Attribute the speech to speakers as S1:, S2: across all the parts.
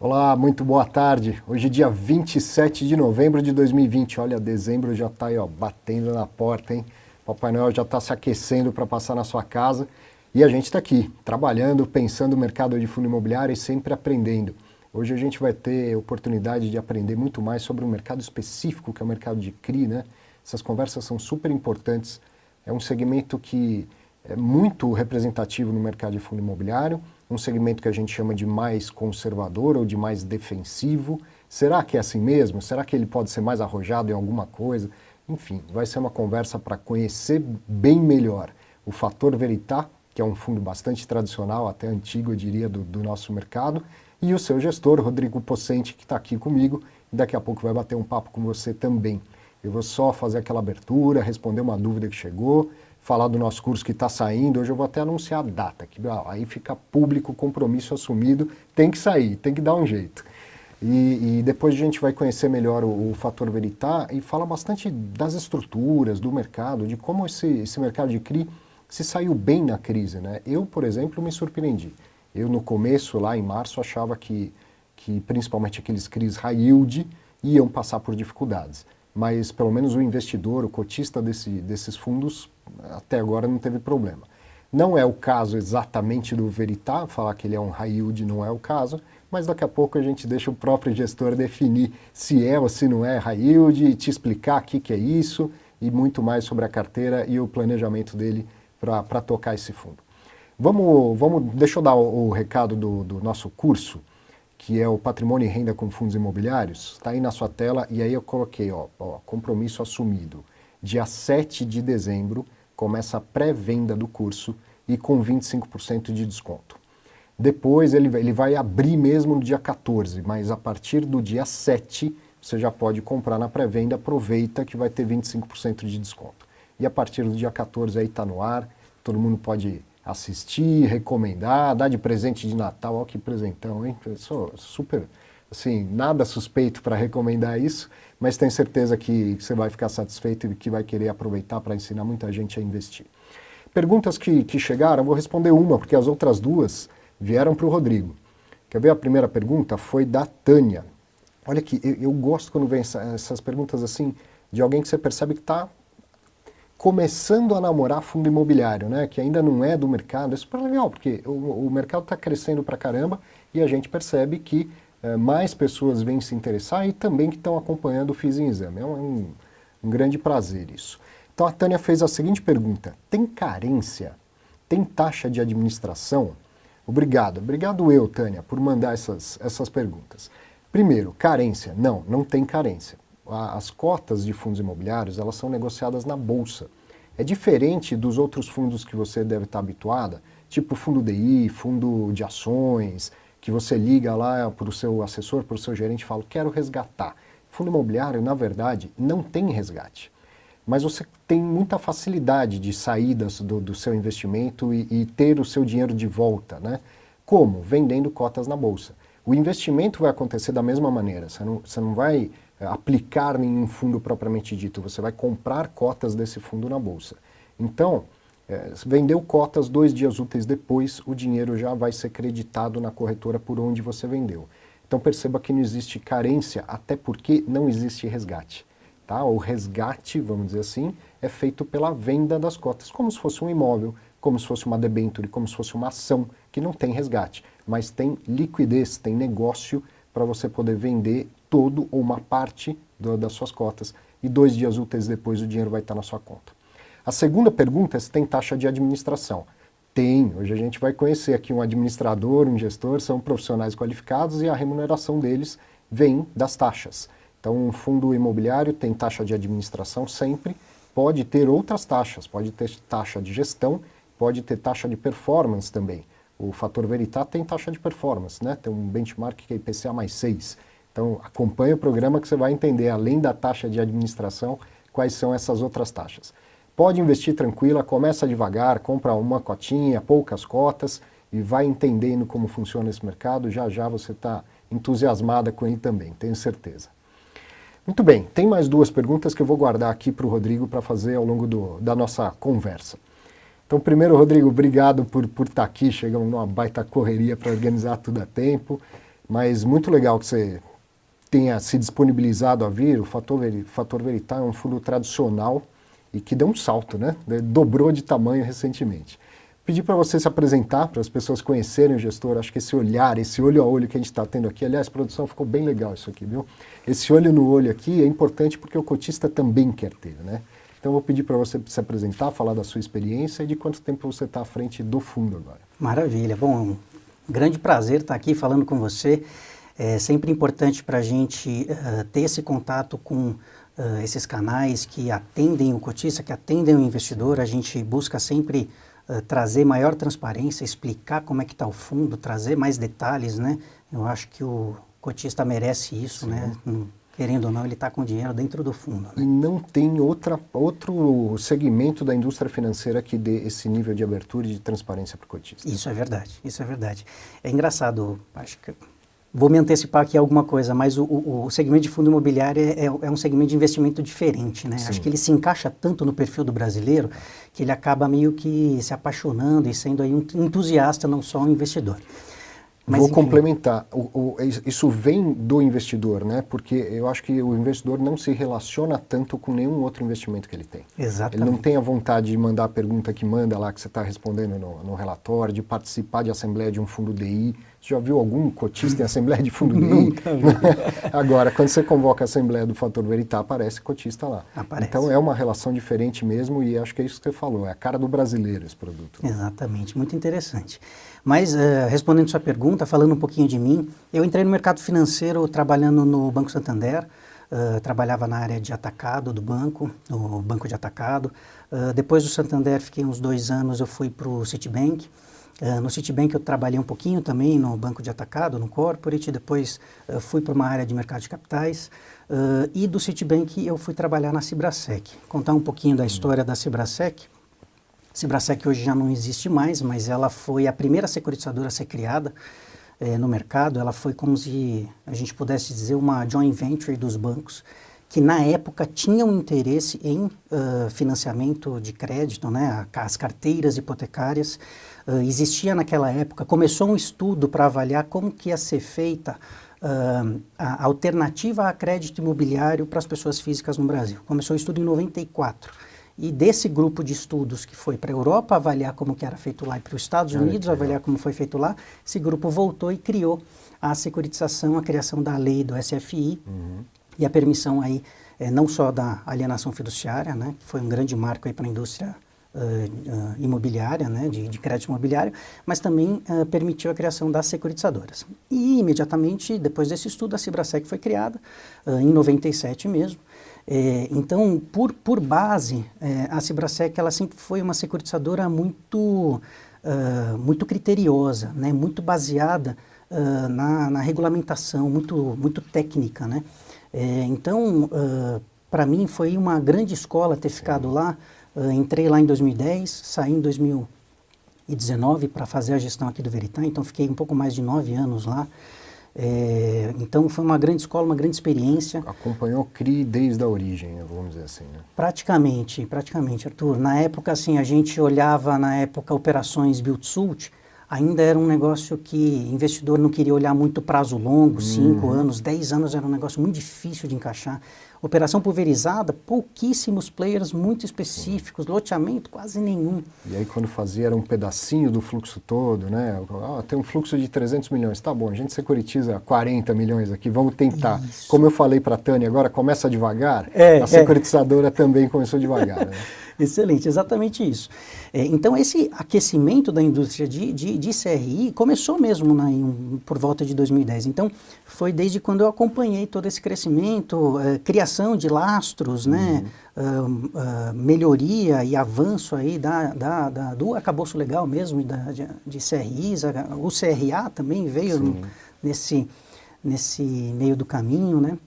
S1: Olá, muito boa tarde. Hoje é dia 27 de novembro de 2020. Olha, dezembro já está aí, ó, batendo na porta, hein? Papai Noel já está se aquecendo para passar na sua casa. E a gente está aqui, trabalhando, pensando no mercado de fundo imobiliário e sempre aprendendo. Hoje a gente vai ter oportunidade de aprender muito mais sobre um mercado específico, que é o mercado de CRI, né? Essas conversas são super importantes. É um segmento que é muito representativo no mercado de fundo imobiliário, um segmento que a gente chama de mais conservador ou de mais defensivo. Será que é assim mesmo? Será que ele pode ser mais arrojado em alguma coisa? Enfim, vai ser uma conversa para conhecer bem melhor o Fator Veritá, que é um fundo bastante tradicional, até antigo, eu diria, do nosso mercado, e o seu gestor, Rodrigo Possente, que está aqui comigo, e daqui a pouco vai bater um papo com você também. Eu vou só fazer aquela abertura, responder uma dúvida que chegou, falar do nosso curso que está saindo. Hoje eu vou até anunciar a data, que aí fica público, compromisso assumido, tem que sair, tem que dar um jeito. E depois a gente vai conhecer melhor o Fator Veritá e falar bastante das estruturas, do mercado, de como esse mercado de CRI se saiu bem na crise, né? Eu, por exemplo, me surpreendi. Eu, no começo, lá em março, achava que principalmente aqueles CRIs high yield iam passar por dificuldades. Mas, pelo menos, o investidor, o cotista desses fundos, até agora não teve problema. Não é o caso exatamente do Veritá, falar que ele é um high yield não é o caso, mas daqui a pouco a gente deixa o próprio gestor definir se é ou se não é high yield, e te explicar o que é isso e muito mais sobre a carteira e o planejamento dele para tocar esse fundo. Deixa eu dar o recado do nosso curso, que é o Patrimônio e Renda com Fundos Imobiliários. Está aí na sua tela e aí eu coloquei, compromisso assumido. Dia 7 de dezembro começa a pré-venda do curso e com 25% de desconto. Depois ele vai abrir mesmo no dia 14, mas a partir do dia 7 você já pode comprar na pré-venda, aproveita que vai ter 25% de desconto. E a partir do dia 14 aí está no ar, todo mundo pode assistir, recomendar, dar de presente de Natal. Olha que presentão, hein? Eu sou super, assim, nada suspeito para recomendar isso, mas tenho certeza que você vai ficar satisfeito e que vai querer aproveitar para ensinar muita gente a investir. Perguntas que chegaram, eu vou responder uma, porque as outras duas vieram para o Rodrigo. Quer ver? A primeira pergunta foi da Tânia. Olha aqui, eu gosto quando vem essas perguntas assim, de alguém que você percebe que está começando a namorar fundo imobiliário, né? Que ainda não é do mercado. É super legal, porque o mercado está crescendo pra caramba e a gente percebe que mais pessoas vêm se interessar e também que estão acompanhando o FIIs em Exame. É um grande prazer isso. Então a Tânia fez a seguinte pergunta: tem carência? Tem taxa de administração? Obrigado eu, Tânia, por mandar essas perguntas. Primeiro, carência. Não tem carência. As cotas de fundos imobiliários, elas são negociadas na bolsa. É diferente dos outros fundos que você deve estar habituada, tipo fundo DI, fundo de ações, que você liga lá para o seu assessor, para o seu gerente e fala, quero resgatar. Fundo imobiliário, na verdade, não tem resgate. Mas você tem muita facilidade de sair do seu investimento e ter o seu dinheiro de volta, né? Como? Vendendo cotas na bolsa. O investimento vai acontecer da mesma maneira. Você não vai aplicar em um fundo propriamente dito, você vai comprar cotas desse fundo na bolsa. Então, vendeu cotas 2 dias úteis depois, o dinheiro já vai ser creditado na corretora por onde você vendeu. Então perceba que não existe carência, até porque não existe resgate. Tá? O resgate, vamos dizer assim, é feito pela venda das cotas, como se fosse um imóvel, como se fosse uma debênture, como se fosse uma ação, que não tem resgate, mas tem liquidez, tem negócio para você poder vender todo ou uma parte das suas cotas e 2 dias úteis depois o dinheiro vai estar na sua conta. A segunda pergunta é se tem taxa de administração. Tem, hoje a gente vai conhecer aqui um administrador, um gestor, são profissionais qualificados e a remuneração deles vem das taxas. Então um fundo imobiliário tem taxa de administração sempre, pode ter outras taxas, pode ter taxa de gestão, pode ter taxa de performance também. O Fator Veritá tem taxa de performance, né? Tem um benchmark que é IPCA mais 6. Então, acompanhe o programa que você vai entender, além da taxa de administração, quais são essas outras taxas. Pode investir tranquila, começa devagar, compra uma cotinha, poucas cotas e vai entendendo como funciona esse mercado. Já já você está entusiasmada com ele também, tenho certeza. Muito bem, tem mais 2 perguntas que eu vou guardar aqui para o Rodrigo para fazer ao longo da nossa conversa. Então, primeiro, Rodrigo, obrigado por estar aqui, chegamos numa baita correria para organizar tudo a tempo. mas muito legal que você tenha se disponibilizado a vir. O Fator Veritas é um fundo tradicional e que deu um salto, né? Dobrou de tamanho recentemente. Pedir para você se apresentar, para as pessoas conhecerem o gestor. Acho que esse olhar, esse olho a olho que a gente está tendo aqui, aliás, produção, ficou bem legal isso aqui, viu? Esse olho no olho aqui é importante porque o cotista também quer ter, né? Então, eu vou pedir para você se apresentar, falar da sua experiência e de quanto tempo você está à frente do fundo agora.
S2: Maravilha. Bom, um grande prazer estar aqui falando com você. É sempre importante para a gente ter esse contato com esses canais que atendem o cotista, que atendem o investidor. A gente busca sempre trazer maior transparência, explicar como é que está o fundo, trazer mais detalhes, né? Eu acho que o cotista merece isso, sim, né? Querendo ou não, ele está com dinheiro dentro do fundo. Né?
S1: E não tem outro segmento da indústria financeira que dê esse nível de abertura e de transparência para o cotista.
S2: Isso é verdade, isso é verdade. É engraçado, acho que vou me antecipar aqui alguma coisa, mas o segmento de fundo imobiliário é um segmento de investimento diferente, né? Acho que ele se encaixa tanto no perfil do brasileiro que ele acaba meio que se apaixonando e sendo aí um entusiasta, não só um investidor.
S1: Mas, vou complementar, isso vem do investidor, né? Porque eu acho que o investidor não se relaciona tanto com nenhum outro investimento que ele tem.
S2: Exatamente.
S1: Ele não tem a vontade de mandar a pergunta que manda lá, que você está respondendo no relatório, de participar de assembleia de um fundo DI. Você já viu algum cotista em assembleia de fundo DI?
S2: Nunca vi.
S1: Agora, quando você convoca a assembleia do Fator Veritas, aparece cotista lá.
S2: Aparece.
S1: Então é uma relação diferente mesmo e acho que é isso que você falou, é a cara do brasileiro esse produto.
S2: Exatamente, muito interessante. Mas, respondendo sua pergunta, falando um pouquinho de mim, eu entrei no mercado financeiro trabalhando no Banco Santander, trabalhava na área de atacado do banco, no banco de atacado. Depois do Santander, fiquei uns 2 anos, eu fui para o Citibank. No Citibank eu trabalhei um pouquinho também no banco de atacado, no corporate, depois fui para uma área de mercado de capitais e do Citibank eu fui trabalhar na Cibrasec. Contar um pouquinho da história da Cibrasec. Cibrasec hoje já não existe mais, mas ela foi a primeira securitizadora a ser criada no mercado. Ela foi como se a gente pudesse dizer uma joint venture dos bancos, que na época tinham interesse em financiamento de crédito, né, as carteiras hipotecárias. Existia naquela época, começou um estudo para avaliar como que ia ser feita a alternativa a crédito imobiliário para as pessoas físicas no Brasil. Começou o estudo em 94. E desse grupo de estudos que foi para a Europa avaliar como que era feito lá e para os Estados Unidos avaliar como foi feito lá, esse grupo voltou e criou a securitização, a criação da lei do SFI e a permissão aí não só da alienação fiduciária, né, que foi um grande marco aí para a indústria imobiliária, né, de crédito imobiliário, mas também permitiu a criação das securitizadoras. E imediatamente depois desse estudo a Cibrasec foi criada, em 97 mesmo. Então, por base, a Cibrasec ela sempre foi uma securitizadora muito criteriosa, né, muito baseada na regulamentação, muito técnica. Né? Então, para mim foi uma grande escola ter ficado lá. Entrei lá em 2010, saí em 2019 para fazer a gestão aqui do Veritas, então fiquei um pouco mais de 9 anos lá. Então foi uma grande escola, uma grande experiência.
S1: Acompanhou o CRI desde a origem, vamos dizer assim, né?
S2: Praticamente, Arthur. Na época, assim, a gente olhava, operações build-to-suit, ainda era um negócio que investidor não queria olhar muito prazo longo, 5 anos, 10 anos era um negócio muito difícil de encaixar. Operação pulverizada, pouquíssimos players muito específicos, loteamento quase nenhum.
S1: E aí quando fazia era um pedacinho do fluxo todo, né? Tem um fluxo de 300 milhões, tá bom, a gente securitiza 40 milhões aqui, vamos tentar. Isso. Como eu falei para a Tânia, agora começa devagar, a securitizadora também começou devagar, né?
S2: Excelente, exatamente isso. Então, esse aquecimento da indústria de CRI começou mesmo por volta de 2010. Então, foi desde quando eu acompanhei todo esse crescimento, criação de lastros, né, melhoria e avanço aí do arcabouço legal mesmo de CRIs. O CRA também veio nesse meio do caminho, né?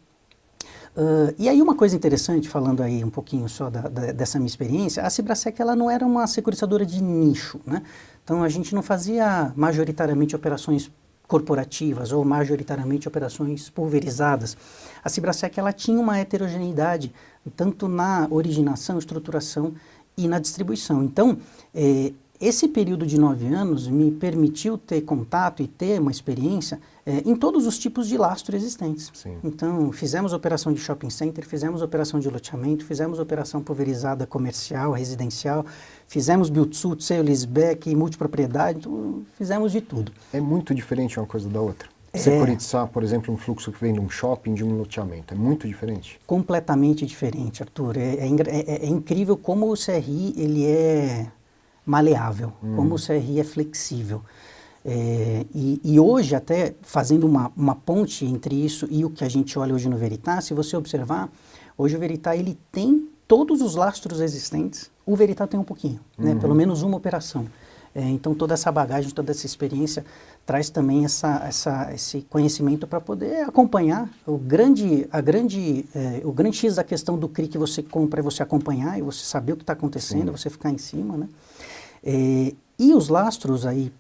S2: E aí uma coisa interessante, falando aí um pouquinho só dessa minha experiência, a Cibrasec ela não era uma securitizadora de nicho, né? Então a gente não fazia majoritariamente operações corporativas ou majoritariamente operações pulverizadas. A Cibrasec ela tinha uma heterogeneidade tanto na originação, estruturação e na distribuição. Então esse período de 9 anos me permitiu ter contato e ter uma experiência em todos os tipos de lastro existentes.
S1: Sim.
S2: Então, fizemos operação de shopping center, fizemos operação de loteamento, fizemos operação pulverizada comercial, residencial, fizemos build-to-suit, sale leaseback, multipropriedade, então, fizemos de tudo.
S1: É muito diferente uma coisa da outra? Securitizar, por exemplo, um fluxo que vem de um shopping, de um loteamento, é muito diferente? Completamente
S2: diferente, Arthur. É incrível como o CRI ele é maleável, como o CRI é flexível. E hoje, até fazendo uma ponte entre isso e o que a gente olha hoje no Veritá, se você observar, hoje o Veritá ele tem todos os lastros existentes, o Veritá tem um pouquinho, né? Pelo menos uma operação. Então toda essa bagagem, toda essa experiência traz também esse conhecimento para poder acompanhar o grande X da questão do CRI que você compra é você acompanhar e você saber o que está acontecendo, você ficar em cima, né? E os lastros aí,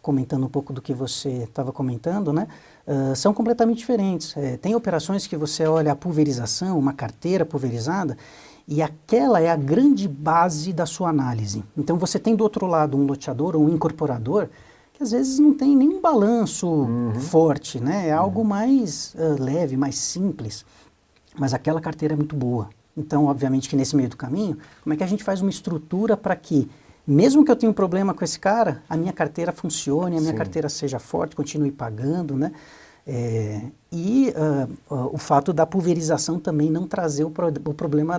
S2: comentando um pouco do que você estava comentando, né, são completamente diferentes. Tem operações que você olha a pulverização, uma carteira pulverizada, e aquela é a grande base da sua análise. Então você tem do outro lado um loteador ou um incorporador que às vezes não tem nenhum balanço forte, né? É algo mais leve, mais simples, mas aquela carteira é muito boa. Então, obviamente que nesse meio do caminho, como é que a gente faz uma estrutura para que, mesmo que eu tenha um problema com esse cara, a minha carteira funcione, a minha carteira seja forte, continue pagando, né? O fato da pulverização também não trazer o problema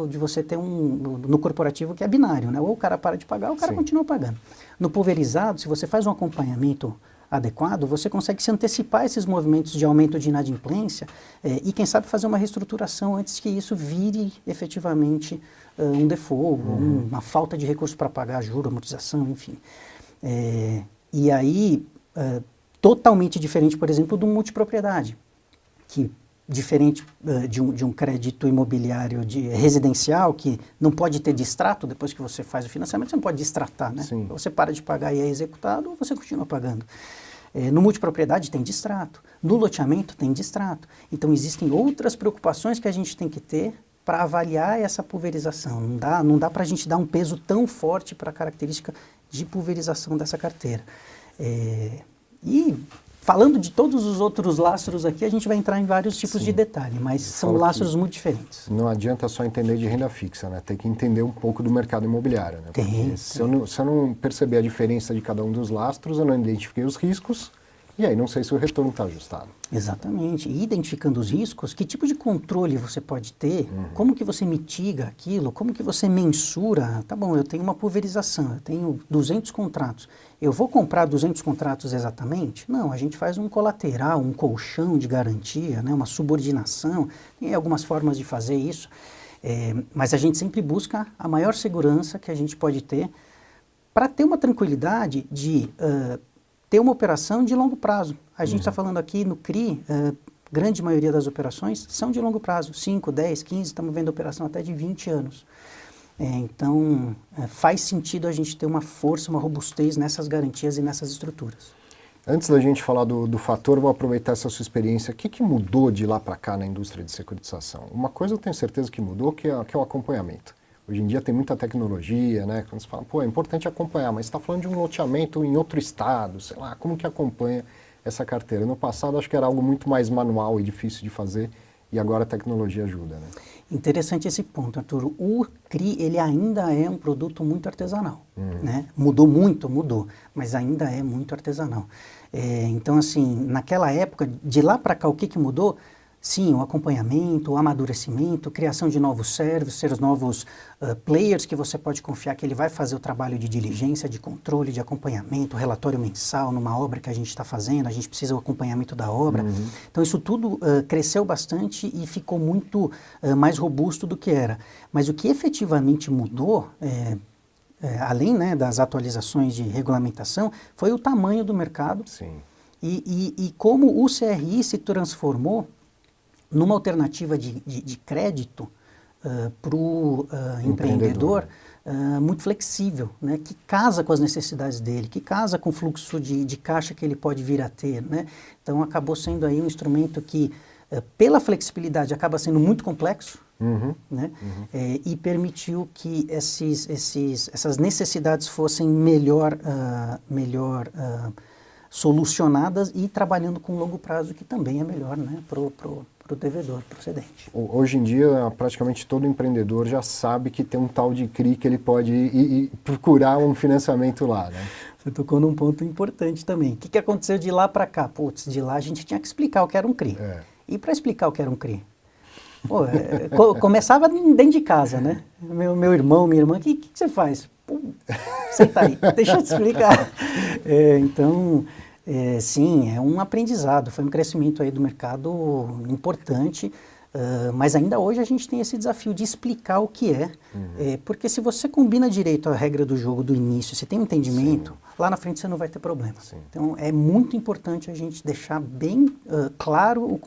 S2: de você ter no corporativo que é binário, né? Ou o cara para de pagar ou o cara continua pagando. No pulverizado, se você faz um acompanhamento adequado, você consegue se antecipar esses movimentos de aumento de inadimplência e quem sabe fazer uma reestruturação antes que isso vire efetivamente um default, uma falta de recurso para pagar juro, amortização, enfim. E aí, totalmente diferente, por exemplo, de uma multipropriedade, que diferente de um crédito imobiliário residencial, que não pode ter distrato, depois que você faz o financiamento, você não pode distratar, né?
S1: Sim.
S2: Você para de pagar e é executado, ou você continua pagando. No multipropriedade tem distrato, no loteamento tem distrato. Então existem outras preocupações que a gente tem que ter para avaliar essa pulverização. Não dá para a gente dar um peso tão forte para a característica de pulverização dessa carteira. E falando de todos os outros lastros aqui, a gente vai entrar em vários tipos de detalhe, mas são lastros muito diferentes.
S1: Não adianta só entender de renda fixa, né? Tem que entender um pouco do mercado imobiliário, né? Se eu não perceber a diferença de cada um dos lastros, eu não identifiquei os riscos, e aí não sei se o retorno está ajustado.
S2: Exatamente. E identificando os riscos, que tipo de controle você pode ter, como que você mitiga aquilo, como que você mensura, tá bom, eu tenho uma pulverização, eu tenho 200 contratos, eu vou comprar 200 contratos exatamente? Não, a gente faz um colateral, um colchão de garantia, né, uma subordinação, tem algumas formas de fazer isso, mas a gente sempre busca a maior segurança que a gente pode ter para ter uma tranquilidade de ter uma operação de longo prazo. A gente está falando aqui no CRI, grande maioria das operações são de longo prazo, 5, 10, 15, estamos vendo operação até de 20 anos. Então, faz sentido a gente ter uma força, uma robustez nessas garantias e nessas estruturas.
S1: Antes da gente falar do fator, vou aproveitar essa sua experiência. O que mudou de lá para cá na indústria de securitização? Uma coisa eu tenho certeza que mudou, que é o acompanhamento. Hoje em dia tem muita tecnologia, né? Quando você fala, pô, é importante acompanhar, mas você está falando de um loteamento em outro estado, sei lá, como que acompanha essa carteira? No passado acho que era algo muito mais manual e difícil de fazer, e agora a tecnologia ajuda, né?
S2: Interessante esse ponto, Arthur. O CRI, ele ainda é um produto muito artesanal, né? Mudou muito, mas ainda é muito artesanal. Então, assim, naquela época, de lá para cá, o que mudou? Sim, o acompanhamento, o amadurecimento, criação de novos serviços, novos players que você pode confiar que ele vai fazer o trabalho de diligência, de controle, de acompanhamento, relatório mensal numa obra que a gente está fazendo, a gente precisa do acompanhamento da obra. Então isso tudo cresceu bastante e ficou muito mais robusto do que era. Mas o que efetivamente mudou, além, né, das atualizações de regulamentação, foi o tamanho do mercado.
S1: Sim.
S2: E como o CRI se transformou numa alternativa de crédito para o empreendedor muito flexível, né, que casa com as necessidades dele, que casa com o fluxo de caixa que ele pode vir a ter, né? Então acabou sendo aí um instrumento que, pela flexibilidade, acaba sendo muito complexo, né? E permitiu que essas necessidades fossem melhor solucionadas e trabalhando com longo prazo, que também é melhor, né, para o devedor, para o cedente.
S1: Hoje em dia, praticamente todo empreendedor já sabe que tem um tal de CRI que ele pode ir procurar um financiamento lá, né?
S2: Você tocou num ponto importante também. O que aconteceu de lá para cá? Putz, de lá a gente tinha que explicar o que era um CRI. E para explicar o que era um CRI? Pô, começava dentro de casa, né? Meu irmão, minha irmã, o que você faz? Pô, senta aí, deixa eu te explicar. Então, sim, é um aprendizado, foi um crescimento aí do mercado importante, mas ainda hoje a gente tem esse desafio de explicar o que é, porque se você combina direito a regra do jogo do início, você tem um entendimento, lá na frente você não vai ter problema. Então, é muito importante a gente deixar bem claro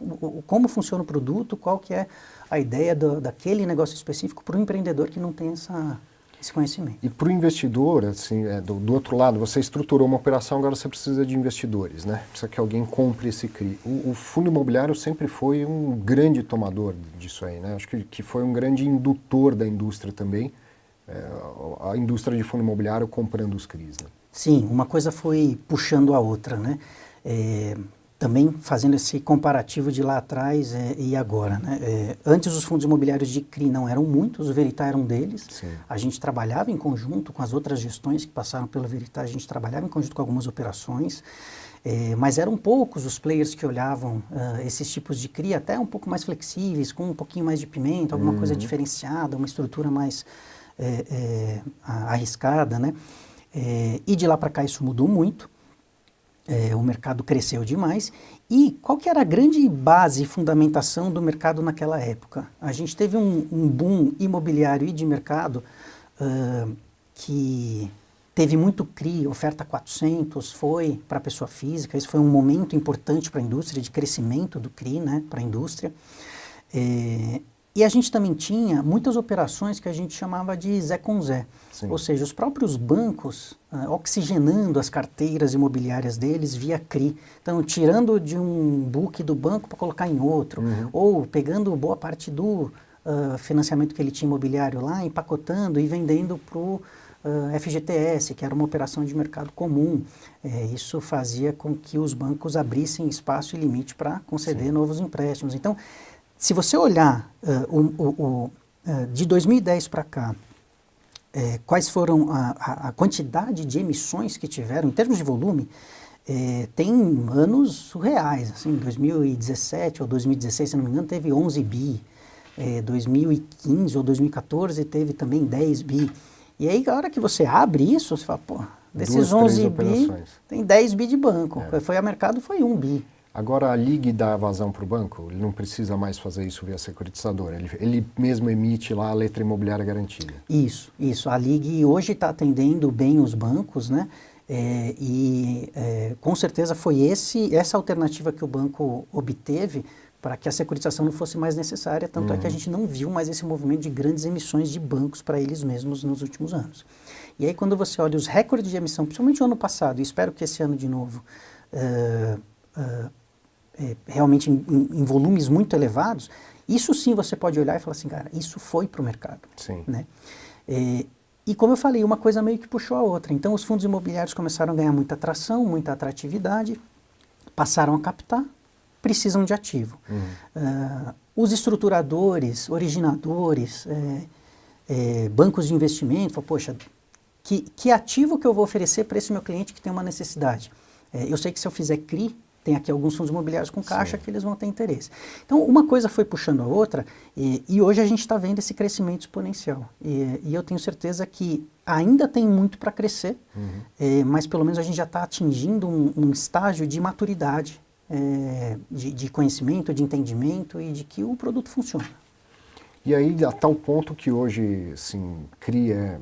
S2: como funciona o produto, qual que é a ideia daquele negócio específico para o empreendedor que não tem esse conhecimento.
S1: E para o investidor, assim, do outro lado, você estruturou uma operação, agora você precisa de investidores, né? Precisa que alguém compre esse CRI. O fundo imobiliário sempre foi um grande tomador disso aí, né? Acho que foi um grande indutor da indústria também, a indústria de fundo imobiliário comprando os CRIs, né?
S2: Sim, uma coisa foi puxando a outra, né? Também fazendo esse comparativo de lá atrás e agora, né? Antes os fundos imobiliários de CRI não eram muitos, o Veritá era um deles.
S1: Sim.
S2: A gente trabalhava em conjunto com as outras gestões que passaram pelo Veritá, a gente trabalhava em conjunto com algumas operações, mas eram poucos os players que olhavam esses tipos de CRI, até um pouco mais flexíveis, com um pouquinho mais de pimenta, alguma coisa diferenciada, uma estrutura mais arriscada, né? E de lá para cá isso mudou muito. O mercado cresceu demais. E qual que era a grande base e fundamentação do mercado naquela época? A gente teve um boom imobiliário e de mercado que teve muito CRI, oferta 400, foi para a pessoa física. Isso foi um momento importante para a indústria, de crescimento do CRI, né, para a indústria. E a gente também tinha muitas operações que a gente chamava de Zé com Zé.
S1: Sim.
S2: Ou seja, os próprios bancos oxigenando as carteiras imobiliárias deles via CRI. Então, tirando de um book do banco para colocar em outro, ou pegando boa parte do financiamento que ele tinha imobiliário lá, empacotando e vendendo para o FGTS, que era uma operação de mercado comum. Isso fazia com que os bancos abrissem espaço e limite para conceder novos empréstimos. Então, se você olhar de 2010 para cá, quais foram a quantidade de emissões que tiveram, em termos de volume, tem anos surreais. Assim, 2017 ou 2016, se não me engano, teve 11 bi. 2015 ou 2014 teve também 10 bi. E aí, a hora que você abre isso, você fala, pô, desses 11 bi, tem 10 bi de banco. Foi a mercado, foi 1 bi.
S1: Agora, a Ligue dá vazão para o banco? Ele não precisa mais fazer isso via securitizadora? Ele mesmo emite lá a letra imobiliária garantida?
S2: Isso. A Ligue hoje está atendendo bem os bancos, né? Com certeza foi essa alternativa que o banco obteve para que a securitização não fosse mais necessária, tanto é que a gente não viu mais esse movimento de grandes emissões de bancos para eles mesmos nos últimos anos. E aí, quando você olha os recordes de emissão, principalmente o ano passado, e espero que esse ano de novo, realmente em volumes muito elevados, isso sim você pode olhar e falar assim, cara, isso foi para o mercado.
S1: Sim.
S2: Né? E como eu falei, uma coisa meio que puxou a outra. Então os fundos imobiliários começaram a ganhar muita atração, muita atratividade, passaram a captar, precisam de ativo. Os estruturadores, originadores, bancos de investimento, falam, poxa, que ativo que eu vou oferecer para esse meu cliente que tem uma necessidade? Eu sei que se eu fizer CRI, tem aqui alguns fundos imobiliários com caixa que eles vão ter interesse. Então, uma coisa foi puxando a outra e hoje a gente está vendo esse crescimento exponencial. E eu tenho certeza que ainda tem muito para crescer, mas pelo menos a gente já está atingindo um estágio de maturidade, de conhecimento, de entendimento e de que o produto funciona.
S1: E aí, a tal ponto que hoje, assim, CRI é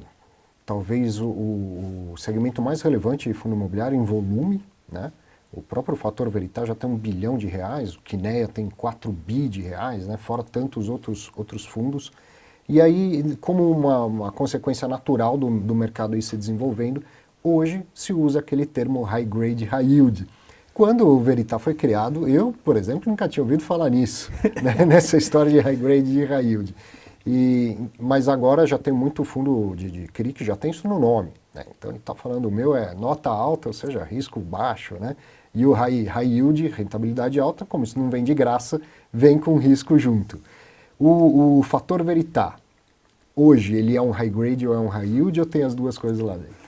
S1: talvez o segmento mais relevante de fundo imobiliário em volume, né? O próprio Fator Veritá já tem R$1 bilhão, o Kinea tem 4 bi de reais, né? Fora tantos outros fundos. E aí, como uma consequência natural do mercado ir se desenvolvendo, hoje se usa aquele termo high grade, high yield. Quando o Veritá foi criado, eu, por exemplo, nunca tinha ouvido falar nisso, né? Nessa história de high grade e high yield. Mas agora já tem muito fundo de CRI que já tem isso no nome, né? Então ele está falando, o meu é nota alta, ou seja, risco baixo, né? E o high yield, rentabilidade alta, como isso não vem de graça, vem com risco junto. O fator Verità, hoje ele é um high grade ou é um high yield ou tem as duas coisas lá dentro?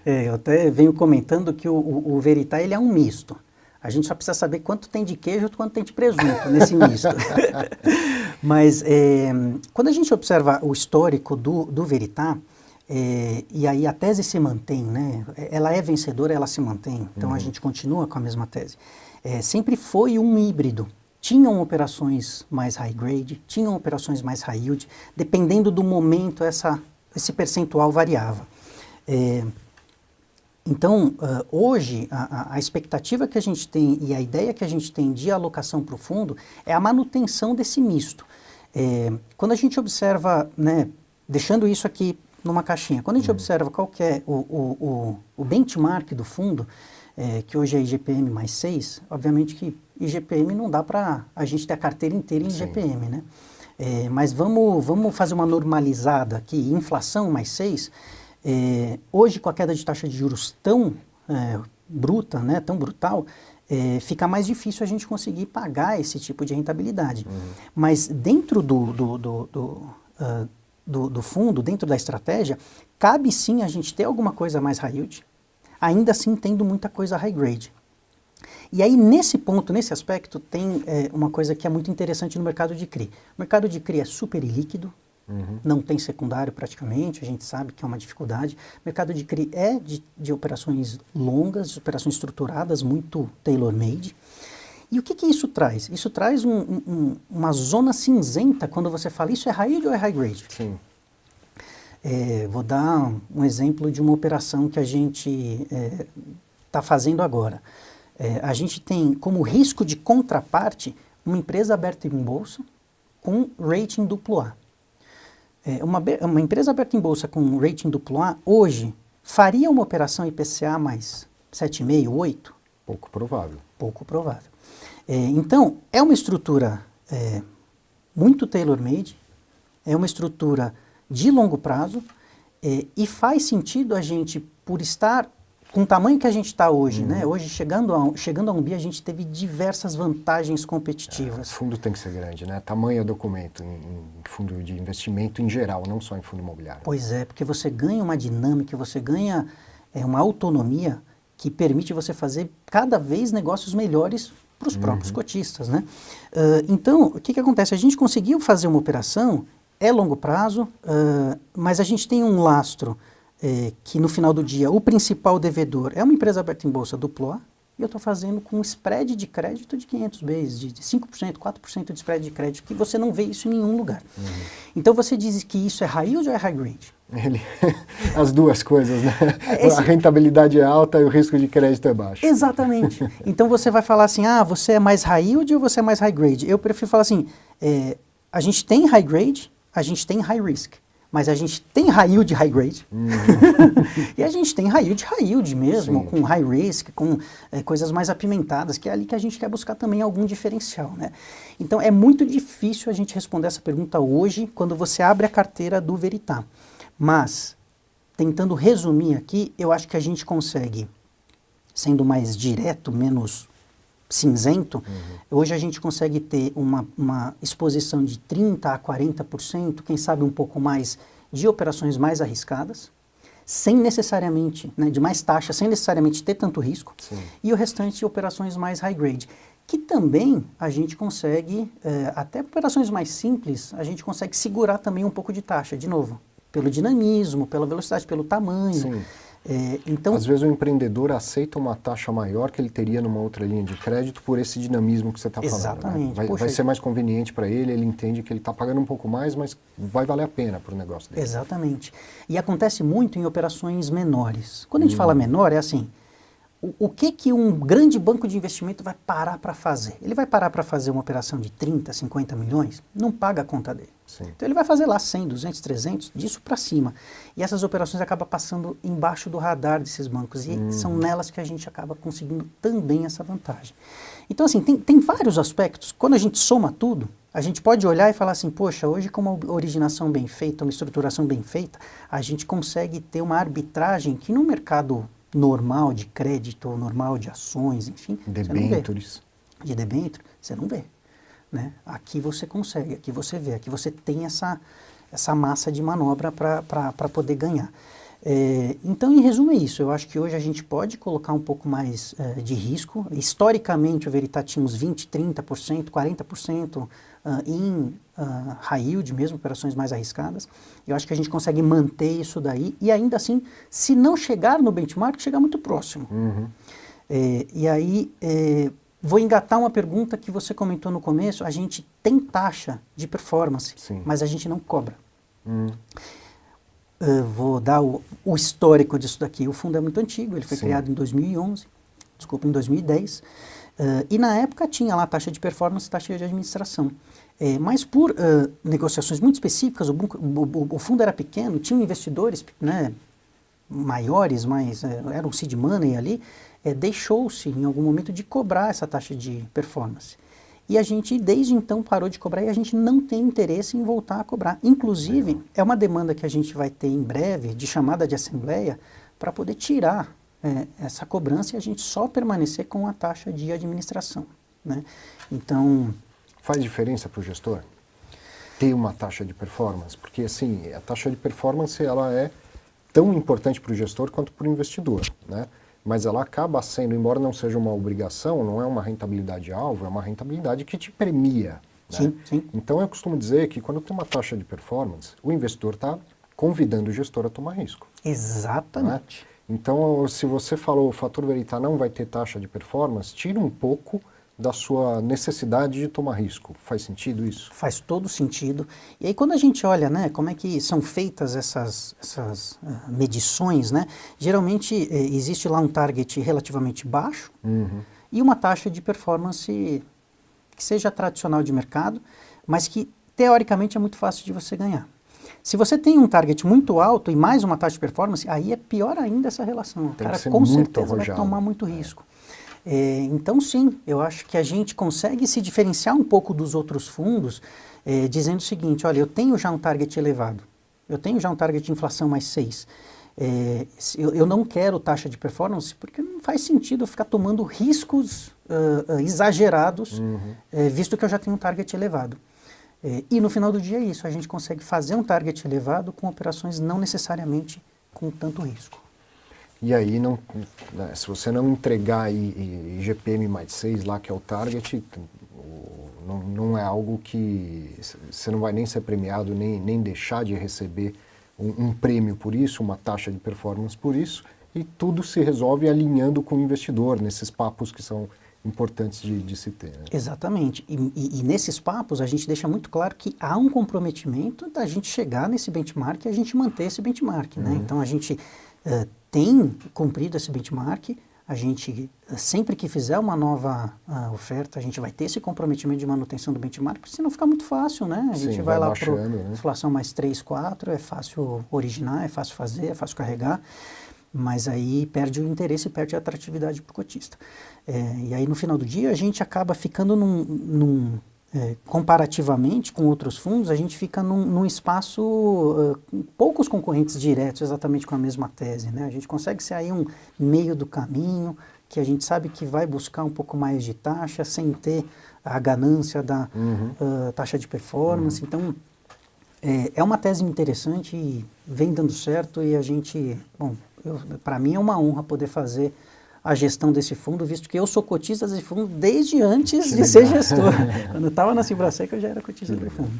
S2: Eu até venho comentando que o Verità ele é um misto. A gente só precisa saber quanto tem de queijo e quanto tem de presunto nesse misto. Mas quando a gente observa o histórico do Verità, e aí a tese se mantém, né? Ela é vencedora, ela se mantém. Então a gente continua com a mesma tese. Sempre foi um híbrido. Tinham operações mais high grade, tinham operações mais high yield. Dependendo do momento, esse percentual variava. Então, hoje, a expectativa que a gente tem e a ideia que a gente tem de alocação para o fundo é a manutenção desse misto. Quando a gente observa, né, deixando isso aqui numa caixinha, quando a gente observa qual que é o benchmark do fundo, que hoje é IGPM mais 6, obviamente que IGPM não dá para a gente ter a carteira inteira em IGPM, né? Mas vamos fazer uma normalizada aqui, inflação mais 6, hoje com a queda de taxa de juros tão bruta, né, tão brutal, fica mais difícil a gente conseguir pagar esse tipo de rentabilidade. Mas dentro do fundo, dentro da estratégia, cabe sim a gente ter alguma coisa mais high yield, ainda assim tendo muita coisa high grade. E aí, nesse ponto, nesse aspecto, tem uma coisa que é muito interessante no mercado de CRI. O mercado de CRI é super ilíquido, não tem secundário praticamente, a gente sabe que é uma dificuldade. O mercado de CRI é de operações longas, de operações estruturadas, muito tailor-made. E o que isso traz? Isso traz uma zona cinzenta quando você fala, isso é high yield ou é high grade?
S1: Sim.
S2: Vou dar um exemplo de uma operação que a gente está fazendo agora. A gente tem como risco de contraparte uma empresa aberta em bolsa com rating AAA. Uma empresa aberta em bolsa com rating AAA, hoje, faria uma operação IPCA mais 7,5, 8?
S1: Pouco provável.
S2: Pouco provável. Então, é uma estrutura muito tailor-made, é uma estrutura de longo prazo, e faz sentido a gente, por estar com o tamanho que a gente está hoje, né? Hoje, chegando a um bi, a gente teve diversas vantagens competitivas.
S1: O fundo tem que ser grande, né? Tamanho é documento em fundo de investimento em geral, não só em fundo imobiliário.
S2: Pois é, porque você ganha uma dinâmica, você ganha uma autonomia que permite você fazer cada vez negócios melhores para os próprios cotistas, né? Então, o que acontece? A gente conseguiu fazer uma operação, é longo prazo, mas a gente tem um lastro que no final do dia o principal devedor é uma empresa aberta em bolsa AAA, e eu estou fazendo com um spread de crédito de 500 vezes, de 5%, 4% de spread de crédito, que você não vê isso em nenhum lugar. Então você diz que isso é high yield ou é high grade?
S1: As duas coisas, né? A rentabilidade é alta e o risco de crédito é baixo.
S2: Exatamente. Então você vai falar assim, você é mais high yield ou você é mais high grade? Eu prefiro falar assim, a gente tem high grade, a gente tem high risk. Mas a gente tem high yield high grade, e a gente tem high yield mesmo, com high risk, com coisas mais apimentadas, que é ali que a gente quer buscar também algum diferencial, né? Então é muito difícil a gente responder essa pergunta hoje, quando você abre a carteira do Verità. Mas, tentando resumir aqui, eu acho que a gente consegue, sendo mais direto, menos cinzento, hoje a gente consegue ter uma exposição de 30% a 40%, quem sabe um pouco mais, de operações mais arriscadas, sem necessariamente, né, de mais taxa, sem necessariamente ter tanto risco, e o restante de operações mais high grade, que também a gente consegue, até operações mais simples, a gente consegue segurar também um pouco de taxa, de novo, pelo dinamismo, pela velocidade, pelo tamanho.
S1: Sim.
S2: Então,
S1: às vezes o empreendedor aceita uma taxa maior que ele teria numa outra linha de crédito por esse dinamismo que você está falando.
S2: Exatamente.
S1: Né? Vai ser mais conveniente para ele, ele entende que ele está pagando um pouco mais, mas vai valer a pena para o negócio dele.
S2: Exatamente. E acontece muito em operações menores. Quando a gente fala menor, é assim, o que um grande banco de investimento vai parar para fazer? Ele vai parar para fazer uma operação de 30, 50 milhões? Não paga a conta dele.
S1: Sim.
S2: Então ele vai fazer lá 100, 200, 300, disso para cima. E essas operações acabam passando embaixo do radar desses bancos. E são nelas que a gente acaba conseguindo também essa vantagem. Então assim, tem vários aspectos. Quando a gente soma tudo, A gente pode olhar e falar assim, poxa, hoje com uma originação bem feita, uma estruturação bem feita, a gente consegue ter uma arbitragem que no mercado normal de crédito, normal de ações, enfim,
S1: debêntures.
S2: De debênture, você não vê. Né? Aqui você consegue, aqui você vê, aqui você tem essa massa de manobra para poder ganhar. Então, em resumo, é isso. Eu acho que hoje a gente pode colocar um pouco mais de risco. Historicamente, o Veritas tinha uns 20%, 30%, 40% em high yield, mesmo operações mais arriscadas. Eu acho que a gente consegue manter isso daí e ainda assim, se não chegar no benchmark, chegar muito próximo. E aí, vou engatar uma pergunta que você comentou no começo. A gente tem taxa de performance,
S1: Sim.
S2: mas a gente não cobra. Vou dar o histórico disso daqui. O fundo é muito antigo, ele foi criado em 2011, em 2010. E na época tinha lá taxa de performance e taxa de administração. Mas por negociações muito específicas, o fundo era pequeno, tinham investidores, né, maiores, mas era um seed money ali, deixou-se em algum momento de cobrar essa taxa de performance. E a gente, desde então, parou de cobrar e a gente não tem interesse em voltar a cobrar. Inclusive, é uma demanda que a gente vai ter em breve, de chamada de assembleia, para poder tirar essa cobrança e a gente só permanecer com a taxa de administração. Né? Então...
S1: Faz diferença para o gestor ter uma taxa de performance? Porque, assim, a taxa de performance ela é tão importante para o gestor quanto para o investidor, né? Mas ela acaba sendo, embora não seja uma obrigação, não é uma rentabilidade-alvo, é uma rentabilidade que te premia. Né?
S2: Sim, sim.
S1: Então eu costumo dizer que quando tem uma taxa de performance, o investidor está convidando o gestor a tomar risco.
S2: Exatamente.
S1: Né? Então, se você falou o fator Veritas não vai ter taxa de performance, tira um pouco da sua necessidade de tomar risco. Faz sentido isso?
S2: Faz todo sentido. E aí quando a gente olha, né, como é que são feitas essas medições, né, geralmente existe lá um target relativamente baixo e uma taxa de performance que seja tradicional de mercado, mas que teoricamente é muito fácil de você ganhar. Se você tem um target muito alto e mais uma taxa de performance, aí é pior ainda essa relação. O cara com certeza vai tomar muito risco. Então, sim, eu acho que a gente consegue se diferenciar um pouco dos outros fundos, dizendo o seguinte, olha, eu tenho já um target elevado, eu tenho já um target de inflação mais 6, eu não quero taxa de performance porque não faz sentido eu ficar tomando riscos exagerados, visto que eu já tenho um target elevado. E no final do dia é isso, a gente consegue fazer um target elevado com operações não necessariamente com tanto risco.
S1: E aí, se você não entregar aí IGPM mais 6 lá, que é o target, não é algo que você não vai nem ser premiado, nem deixar de receber um prêmio por isso, uma taxa de performance por isso, e tudo se resolve alinhando com o investidor, nesses papos que são importantes de se ter. Né?
S2: Exatamente. E nesses papos a gente deixa muito claro que há um comprometimento da gente chegar nesse benchmark e a gente manter esse benchmark. Né? Então a gente tem cumprido esse benchmark, a gente sempre que fizer uma nova oferta, a gente vai ter esse comprometimento de manutenção do benchmark, porque senão fica muito fácil, né? A gente vai lá para inflação mais 3, 4, é fácil originar, é fácil fazer, é fácil carregar, mas aí perde o interesse, perde a atratividade para o cotista. E aí no final do dia a gente acaba ficando comparativamente com outros fundos, a gente fica num espaço, poucos concorrentes diretos exatamente com a mesma tese, né? A gente consegue ser aí um meio do caminho, que a gente sabe que vai buscar um pouco mais de taxa, sem ter a ganância da taxa de performance. Então, é uma tese interessante e vem dando certo e a gente, para mim é uma honra poder fazer a gestão desse fundo, visto que eu sou cotista desse fundo desde antes de ser gestor. Quando eu estava na Cibraseca, eu já era cotista do fundo.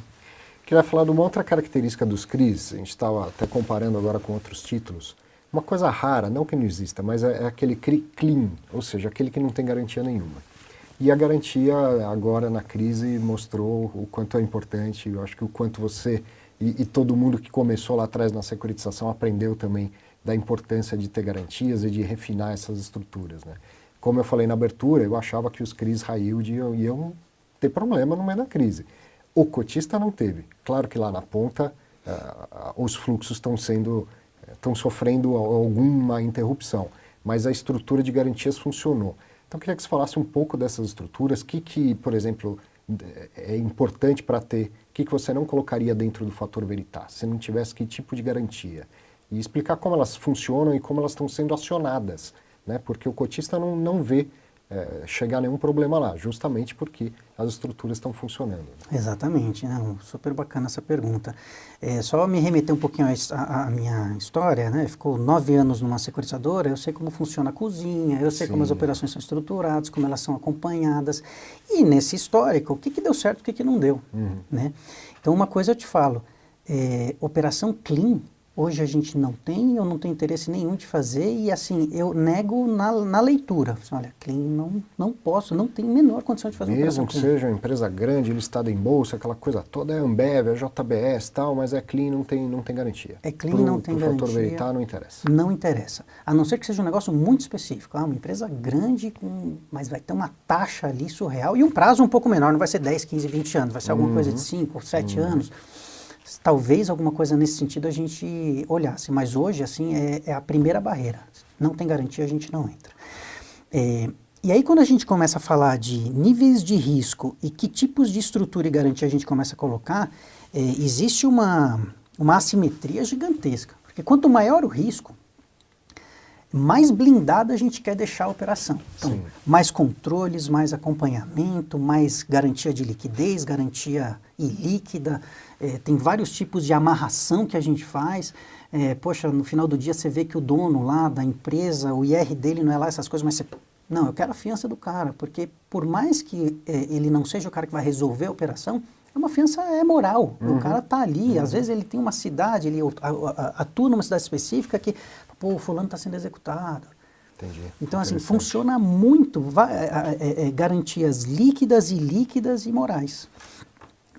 S1: Queria falar de uma outra característica dos CRIs, a gente estava até comparando agora com outros títulos. Uma coisa rara, não que não exista, mas é aquele CRI clean, ou seja, aquele que não tem garantia nenhuma. E a garantia agora na crise mostrou o quanto é importante, eu acho que o quanto você e todo mundo que começou lá atrás na securitização aprendeu também da importância de ter garantias e de refinar essas estruturas. Né? Como eu falei na abertura, eu achava que os CRIs high yield iam ter problema no meio da crise. O cotista não teve. Claro que lá na ponta os fluxos estão sofrendo alguma interrupção, mas a estrutura de garantias funcionou. Então eu queria que você falasse um pouco dessas estruturas, que por exemplo, é importante para ter, o que você não colocaria dentro do fator Veritas, se não tivesse que tipo de garantia. E explicar como elas funcionam e como elas estão sendo acionadas, né? Porque o cotista não vê chegar nenhum problema lá, justamente porque as estruturas estão funcionando.
S2: Exatamente, não, super bacana essa pergunta. Só me remeter um pouquinho à minha história, né? Ficou 9 anos numa securitizadora, eu sei como funciona a cozinha, eu sei como as operações são estruturadas, como elas são acompanhadas. E nesse histórico, o que deu certo, o que não deu, né? Então, uma coisa eu te falo, operação clean, hoje a gente não tem, eu não tenho interesse nenhum de fazer e assim, eu nego na leitura. Olha, clean não posso, não tenho a menor condição de fazer uma operação
S1: clean. Mesmo
S2: clean.
S1: que seja uma empresa grande, listada em bolsa, aquela coisa toda, é Ambev, é JBS e tal, mas é clean, não tem garantia.
S2: É clean, não tem garantia.
S1: Pro fator Veritas não interessa.
S2: Não interessa. A não ser que seja um negócio muito específico. Uma empresa grande, mas vai ter uma taxa ali surreal e um prazo um pouco menor, não vai ser 10, 15, 20 anos, vai ser alguma coisa de 5 ou 7 anos. Talvez alguma coisa nesse sentido a gente olhasse, mas hoje, assim, é a primeira barreira. Não tem garantia, a gente não entra. E aí, quando a gente começa a falar de níveis de risco e que tipos de estrutura e garantia a gente começa a colocar, existe uma assimetria gigantesca. Porque quanto maior o risco, mais blindada a gente quer deixar a operação. Então, mais controles, mais acompanhamento, mais garantia de liquidez, garantia ilíquida. Tem vários tipos de amarração que a gente faz. Poxa, no final do dia você vê que o dono lá da empresa, o IR dele não é lá essas coisas, mas você... Não, eu quero a fiança do cara, porque por mais que ele não seja o cara que vai resolver a operação, uma fiança moral. O cara está ali, às vezes ele tem uma cidade, ele atua numa cidade específica que, pô, o fulano está sendo executado.
S1: Entendi.
S2: Então, assim, funciona muito, garantias líquidas, ilíquidas e morais.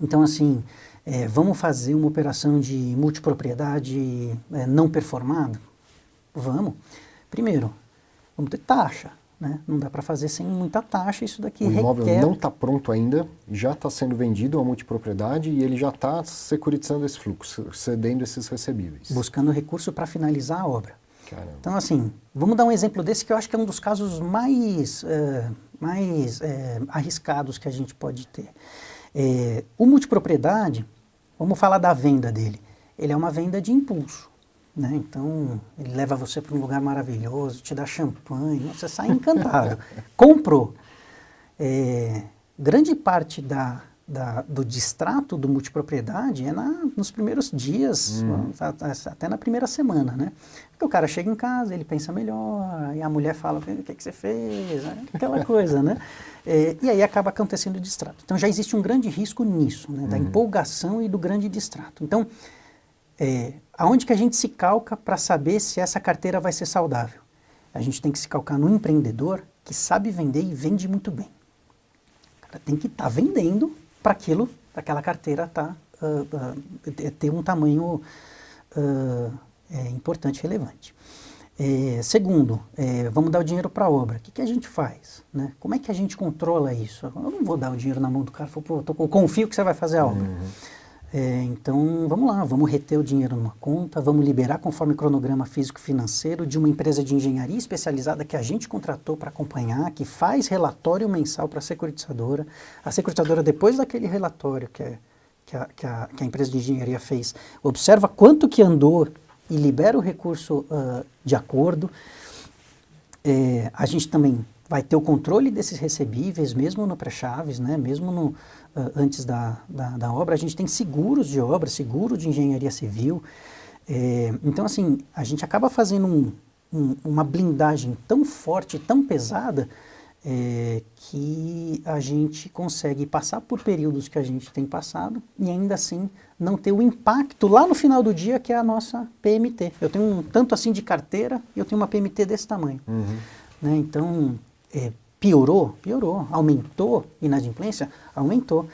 S2: Então, assim, vamos fazer uma operação de multipropriedade não performada? Vamos. Primeiro, vamos ter taxa. Né? Não dá para fazer sem muita taxa, isso daqui requer...
S1: O imóvel não está pronto ainda, já está sendo vendido a multipropriedade e ele já está securitizando esse fluxo, cedendo esses recebíveis.
S2: Buscando recurso para finalizar a obra.
S1: Caramba.
S2: Então, assim, vamos dar um exemplo desse que eu acho que é um dos casos mais arriscados que a gente pode ter. O multipropriedade, vamos falar da venda dele, ele é uma venda de impulso. Né? Então, ele leva você para um lugar maravilhoso, te dá champanhe, você sai encantado. Comprou. Grande parte do distrato do multipropriedade é nos primeiros dias, até na primeira semana. Né? Porque o cara chega em casa, ele pensa melhor, e a mulher fala, o que você fez? Aquela coisa, né? E aí acaba acontecendo o distrato. Então, já existe um grande risco nisso, né? Da empolgação e do grande distrato. Então, aonde que a gente se calca para saber se essa carteira vai ser saudável? A gente tem que se calcar no empreendedor que sabe vender e vende muito bem. O cara tem que estar vendendo para aquela carteira ter um tamanho importante e relevante. Segundo, vamos dar o dinheiro para a obra. O que a gente faz? Né? Como é que a gente controla isso? Eu não vou dar o dinheiro na mão do cara e falar, pô, eu confio que você vai fazer a obra. Então, vamos lá, vamos reter o dinheiro numa conta, vamos liberar conforme cronograma físico-financeiro de uma empresa de engenharia especializada que a gente contratou para acompanhar, que faz relatório mensal para a securitizadora. A securitizadora, depois daquele relatório que a empresa de engenharia fez, observa quanto que andou e libera o recurso de acordo. A gente também vai ter o controle desses recebíveis, mesmo no pré-chaves, né? Mesmo antes da obra. A gente tem seguros de obra, seguro de engenharia civil. Então, assim, a gente acaba fazendo uma blindagem tão forte, tão pesada, que a gente consegue passar por períodos que a gente tem passado e ainda assim não ter o impacto lá no final do dia, que é a nossa PMT. Eu tenho um tanto assim de carteira e eu tenho uma PMT desse tamanho. Né? Então, piorou? Piorou. Aumentou inadimplência? Aumentou.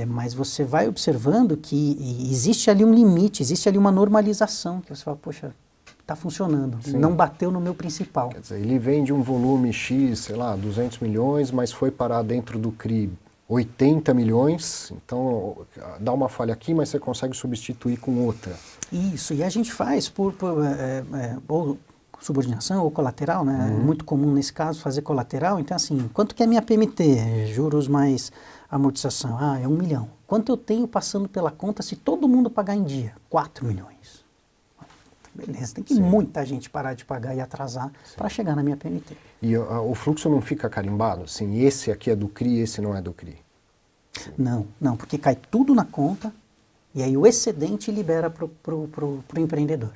S2: Mas você vai observando que existe ali um limite, existe ali uma normalização, que você fala, poxa, está funcionando, Sim. Não bateu no meu principal.
S1: Quer dizer, ele vende um volume X, sei lá, 200 milhões, mas foi parar dentro do CRI 80 milhões, então dá uma falha aqui, mas você consegue substituir com outra.
S2: Isso, e a gente faz subordinação ou colateral, né? É muito comum nesse caso fazer colateral. Então, assim, quanto que é minha PMT? Juros mais amortização. Ah, é 1 milhão. Quanto eu tenho passando pela conta se todo mundo pagar em dia? 4 milhões. Beleza, tem que muita gente parar de pagar e atrasar para chegar na minha PMT.
S1: E o fluxo não fica carimbado? Assim, esse aqui é do CRI, esse não é do CRI?
S2: Não, porque cai tudo na conta e aí o excedente libera para o empreendedor.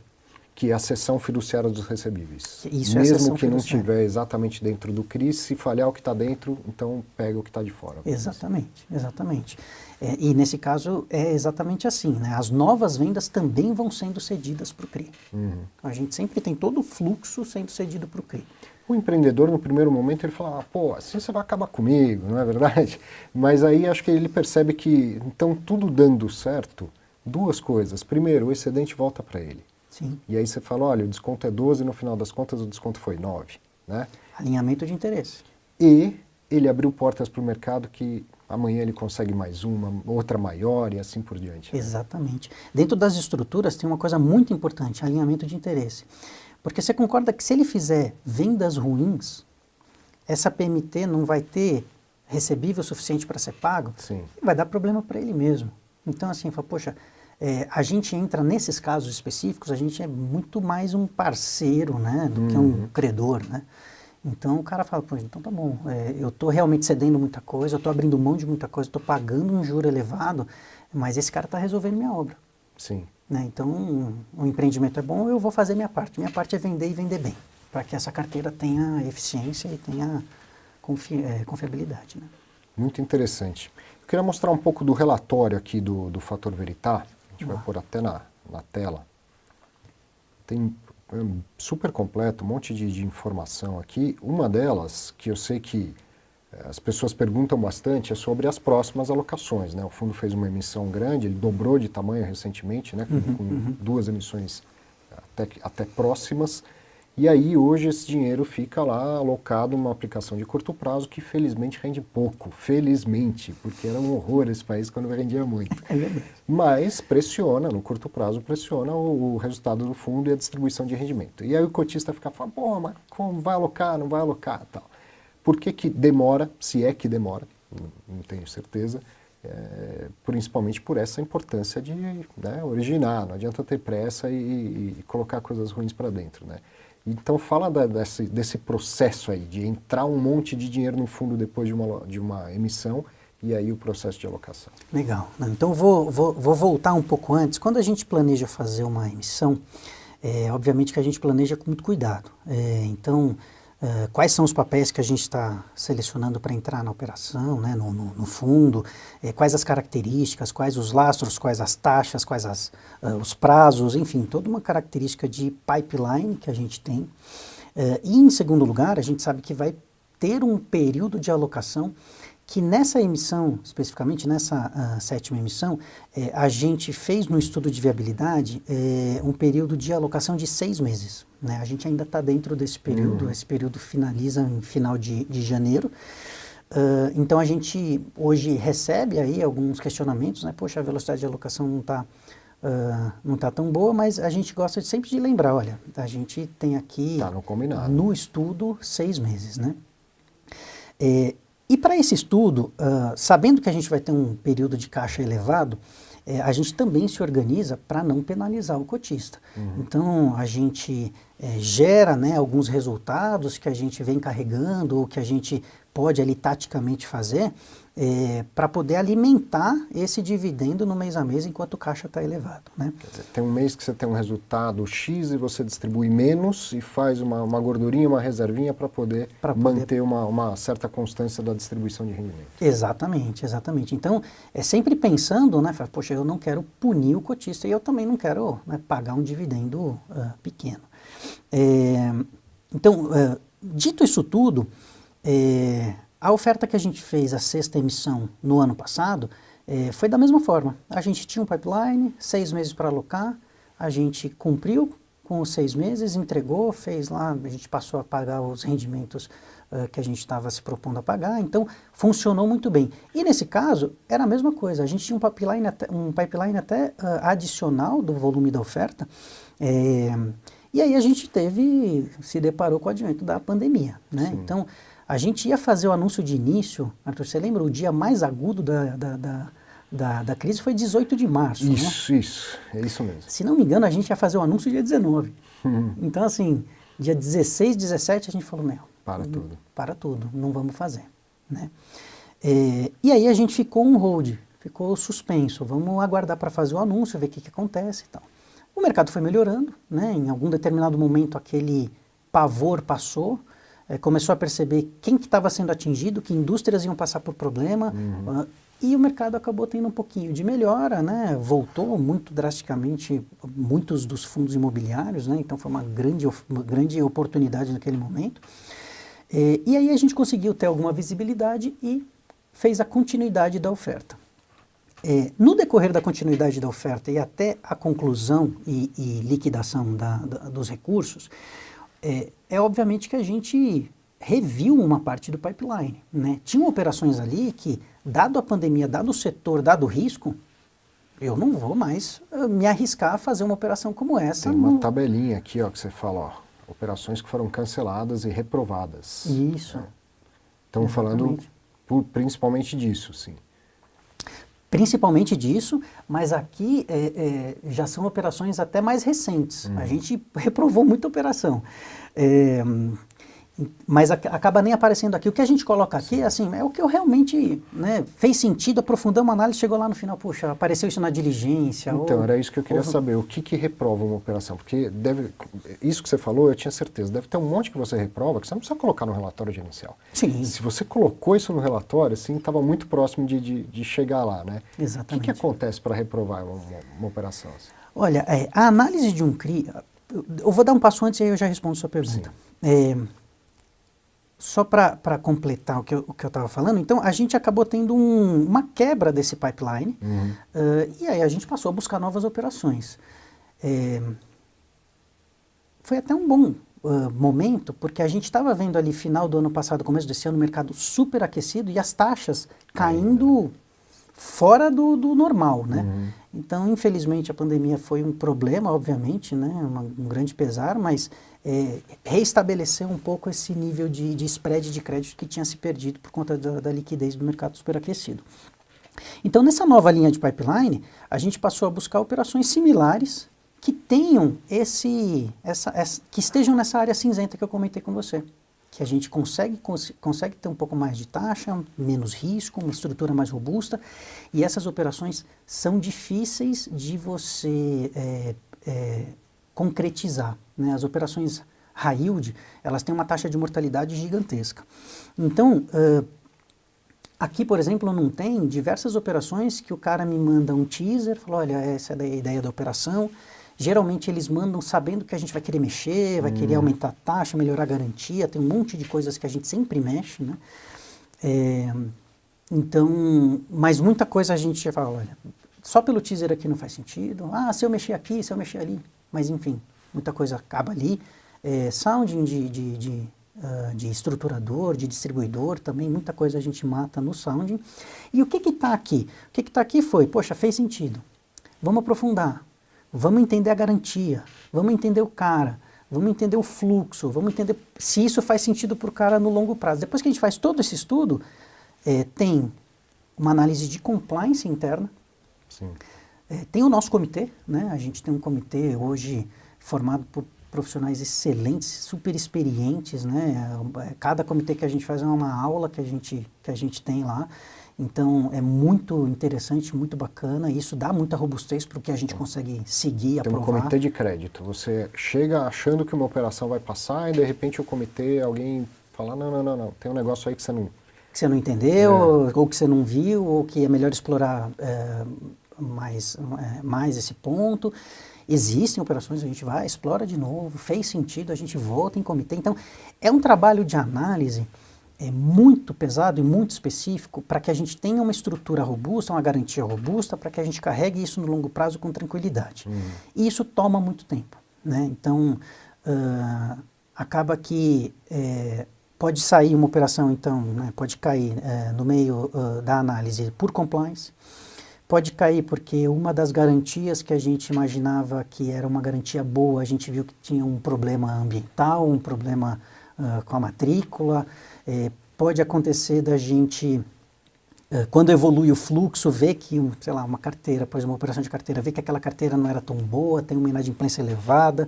S1: Que é a cessão fiduciária dos recebíveis.
S2: Isso é a
S1: Mesmo
S2: cessão
S1: que não
S2: fiduciária.
S1: estiver exatamente dentro do CRI, se falhar o que está dentro, então pega o que está de fora.
S2: Exatamente, exatamente. E nesse caso é exatamente assim, né? As novas vendas também vão sendo cedidas para o CRI. A gente sempre tem todo o fluxo sendo cedido para o CRI.
S1: O empreendedor, no primeiro momento, ele fala, pô, assim você vai acabar comigo, não é verdade? Mas aí acho que ele percebe que, então, tudo dando certo, duas coisas. Primeiro, o excedente volta para ele.
S2: Sim.
S1: E aí você fala, olha, o desconto é 12, no final das contas o desconto foi 9, né?
S2: Alinhamento de interesse.
S1: E ele abriu portas para o mercado que amanhã ele consegue mais uma, outra maior e assim por diante. Né?
S2: Exatamente. Dentro das estruturas tem uma coisa muito importante, alinhamento de interesse. Porque você concorda que se ele fizer vendas ruins, essa PMT não vai ter recebível suficiente para ser pago?
S1: Sim.
S2: Vai dar problema para ele mesmo. Então, assim, fala, poxa, a gente entra nesses casos específicos, a gente é muito mais um parceiro, né, do que um credor, né? Então o cara fala, pô, então tá bom, eu estou realmente cedendo muita coisa, eu estou abrindo mão de muita coisa, estou pagando um juro elevado, mas esse cara está resolvendo minha obra.
S1: Sim.
S2: Né? Então o empreendimento é bom, eu vou fazer minha parte. Minha parte é vender e vender bem, para que essa carteira tenha eficiência e tenha confiabilidade. Né?
S1: Muito interessante. Eu queria mostrar um pouco do relatório aqui do Fator Veritá, a gente vai pôr até na tela. Tem super completo, um monte de informação aqui. Uma delas, que eu sei que as pessoas perguntam bastante, é sobre as próximas alocações. Né? O fundo fez uma emissão grande, ele dobrou de tamanho recentemente, né? com 2 emissões até próximas. E aí hoje esse dinheiro fica lá alocado numa aplicação de curto prazo que felizmente rende pouco. Felizmente, porque era um horror esse país quando rendia muito.
S2: É verdade.
S1: Mas pressiona, no curto prazo, pressiona o resultado do fundo e a distribuição de rendimento. E aí o cotista fica falando, pô, mas como vai alocar, não vai alocar, tal. Por que demora, se é que demora, não tenho certeza, principalmente por essa importância de originar, não adianta ter pressa e colocar coisas ruins para dentro, né? Então fala desse processo aí, de entrar um monte de dinheiro no fundo depois de uma emissão e aí o processo de alocação.
S2: Legal. Então vou voltar um pouco antes. Quando a gente planeja fazer uma emissão, obviamente que a gente planeja com muito cuidado. Então, quais são os papéis que a gente está selecionando para entrar na operação, né, no fundo, quais as características, quais os lastros, quais as taxas, quais os prazos, enfim, toda uma característica de pipeline que a gente tem. E em segundo lugar, a gente sabe que vai ter um período de alocação que nessa emissão, especificamente nessa 7ª emissão, a gente fez no estudo de viabilidade um período de alocação de 6 meses. Né? A gente ainda está dentro desse período, esse período finaliza em final de janeiro. Então a gente hoje recebe aí alguns questionamentos, né? Poxa, a velocidade de alocação não tá tão boa, mas a gente gosta sempre de lembrar, olha, a gente tem aqui no estudo 6 meses. Né? E para esse estudo, sabendo que a gente vai ter um período de caixa elevado, a gente também se organiza para não penalizar o cotista. Então, a gente gera, né, alguns resultados que a gente vem carregando ou que a gente pode ali taticamente fazer para poder alimentar esse dividendo no mês a mês enquanto o caixa está elevado. Né?
S1: Quer dizer, tem um mês que você tem um resultado X e você distribui menos e faz uma gordurinha, uma reservinha para poder manter uma certa constância da distribuição de rendimento.
S2: Exatamente, exatamente. Então, é sempre pensando, né, poxa, eu não quero punir o cotista e eu também não quero, né, pagar um dividendo pequeno. Então, dito isso tudo, a oferta que a gente fez, a 6ª emissão no ano passado, foi da mesma forma. A gente tinha um pipeline, 6 meses para alocar, a gente cumpriu com os 6 meses, entregou, fez lá, a gente passou a pagar os rendimentos que a gente estava se propondo a pagar, então funcionou muito bem. E nesse caso, era a mesma coisa, a gente tinha um pipeline até adicional do volume da oferta, E aí a gente se deparou com o advento da pandemia, né?
S1: Sim.
S2: Então, a gente ia fazer o anúncio de início, Arthur, você lembra? O dia mais agudo da crise foi 18 de março, né?
S1: Isso, é isso mesmo.
S2: Se não me engano, a gente ia fazer o anúncio dia 19. Então, assim, dia 16, 17, a gente falou, para tudo, não vamos fazer, né? E aí a gente ficou on hold, ficou suspenso, vamos aguardar para fazer o anúncio, ver o que acontece e tal. O mercado foi melhorando, né? Em algum determinado momento aquele pavor passou, começou a perceber quem que estava sendo atingido, que indústrias iam passar por problema, e o mercado acabou tendo um pouquinho de melhora, né? Voltou muito drasticamente muitos dos fundos imobiliários, né? Então foi uma grande oportunidade naquele momento. E aí a gente conseguiu ter alguma visibilidade e fez a continuidade da oferta. No decorrer da continuidade da oferta e até a conclusão e liquidação dos recursos, obviamente que a gente reviu uma parte do pipeline, né? Tinham operações ali que, dado a pandemia, dado o setor, dado o risco, eu não vou mais me arriscar a fazer uma operação como essa.
S1: Tem uma tabelinha aqui, ó, que você fala, ó, operações que foram canceladas e reprovadas.
S2: Isso.
S1: Né? Estamos falando principalmente disso, sim.
S2: Principalmente disso, mas aqui já são operações até mais recentes. A gente reprovou muita operação. Mas acaba nem aparecendo aqui. O que a gente coloca aqui, assim, é o que eu realmente, né, fez sentido, aprofundamos a análise, chegou lá no final, puxa, apareceu isso na diligência.
S1: Então, era isso que eu queria saber, o que reprova uma operação? Porque isso que você falou, eu tinha certeza, deve ter um monte que você reprova, que você não precisa colocar no relatório de inicial.
S2: Sim.
S1: Se você colocou isso no relatório, assim, estava muito próximo de chegar lá, né?
S2: Exatamente.
S1: O que acontece para reprovar uma operação? Assim?
S2: Olha, a análise de um CRI, eu vou dar um passo antes e aí eu já respondo a sua pergunta. Só para completar o que eu estava falando, então a gente acabou tendo uma quebra desse pipeline e aí a gente passou a buscar novas operações. Foi até um bom momento, porque a gente estava vendo ali final do ano passado, começo desse ano, o mercado super aquecido e as taxas caindo fora do normal, né? Então, infelizmente, a pandemia foi um problema, obviamente, né? Um grande pesar, mas reestabeleceu um pouco esse nível de spread de crédito que tinha se perdido por conta da liquidez do mercado superaquecido. Então, nessa nova linha de pipeline, a gente passou a buscar operações similares que tenham que estejam nessa área cinzenta que eu comentei com você. Que a gente consegue ter um pouco mais de taxa, menos risco, uma estrutura mais robusta, e essas operações são difíceis de você concretizar, né? As operações high yield, elas têm uma taxa de mortalidade gigantesca. Então, aqui, por exemplo, não tem diversas operações que o cara me manda um teaser, fala, olha, essa é a ideia da operação. Geralmente eles mandam sabendo que a gente vai querer mexer, vai querer aumentar a taxa, melhorar a garantia, tem um monte de coisas que a gente sempre mexe, né? Então, mas muita coisa a gente fala, olha, só pelo teaser aqui não faz sentido, se eu mexer aqui, se eu mexer ali, mas enfim, muita coisa acaba ali. Sounding de estruturador, de distribuidor, também muita coisa a gente mata no sounding. E o que está aqui? O que está aqui foi, poxa, fez sentido, vamos aprofundar. Vamos entender a garantia, vamos entender o cara, vamos entender o fluxo, vamos entender se isso faz sentido para o cara no longo prazo. Depois que a gente faz todo esse estudo, tem uma análise de compliance interna, tem o nosso comitê, né? A gente tem um comitê hoje formado por profissionais excelentes, super experientes, né? Cada comitê que a gente faz é uma aula que a gente tem lá. Então, é muito interessante, muito bacana, e isso dá muita robustez para o que a gente consegue seguir, aprovar.
S1: Tem um comitê de crédito. Você chega achando que uma operação vai passar e, de repente, o comitê, alguém fala, não, tem um negócio aí que você não...
S2: Que você não entendeu, ou que você não viu, ou que é melhor explorar mais esse ponto. Existem operações, a gente vai, explora de novo, fez sentido, a gente volta em comitê. Então, é um trabalho de análise muito pesado e muito específico para que a gente tenha uma estrutura robusta, uma garantia robusta, para que a gente carregue isso no longo prazo com tranquilidade. E isso toma muito tempo, né? Então, acaba que pode sair uma operação, então, né, pode cair no meio da análise por compliance, Pode cair, porque uma das garantias que a gente imaginava que era uma garantia boa, a gente viu que tinha um problema ambiental, um problema com a matrícula. Pode acontecer da gente, quando evolui o fluxo, ver que, sei lá, uma carteira, por exemplo, uma operação de carteira, ver que aquela carteira não era tão boa, tem uma inadimplência elevada,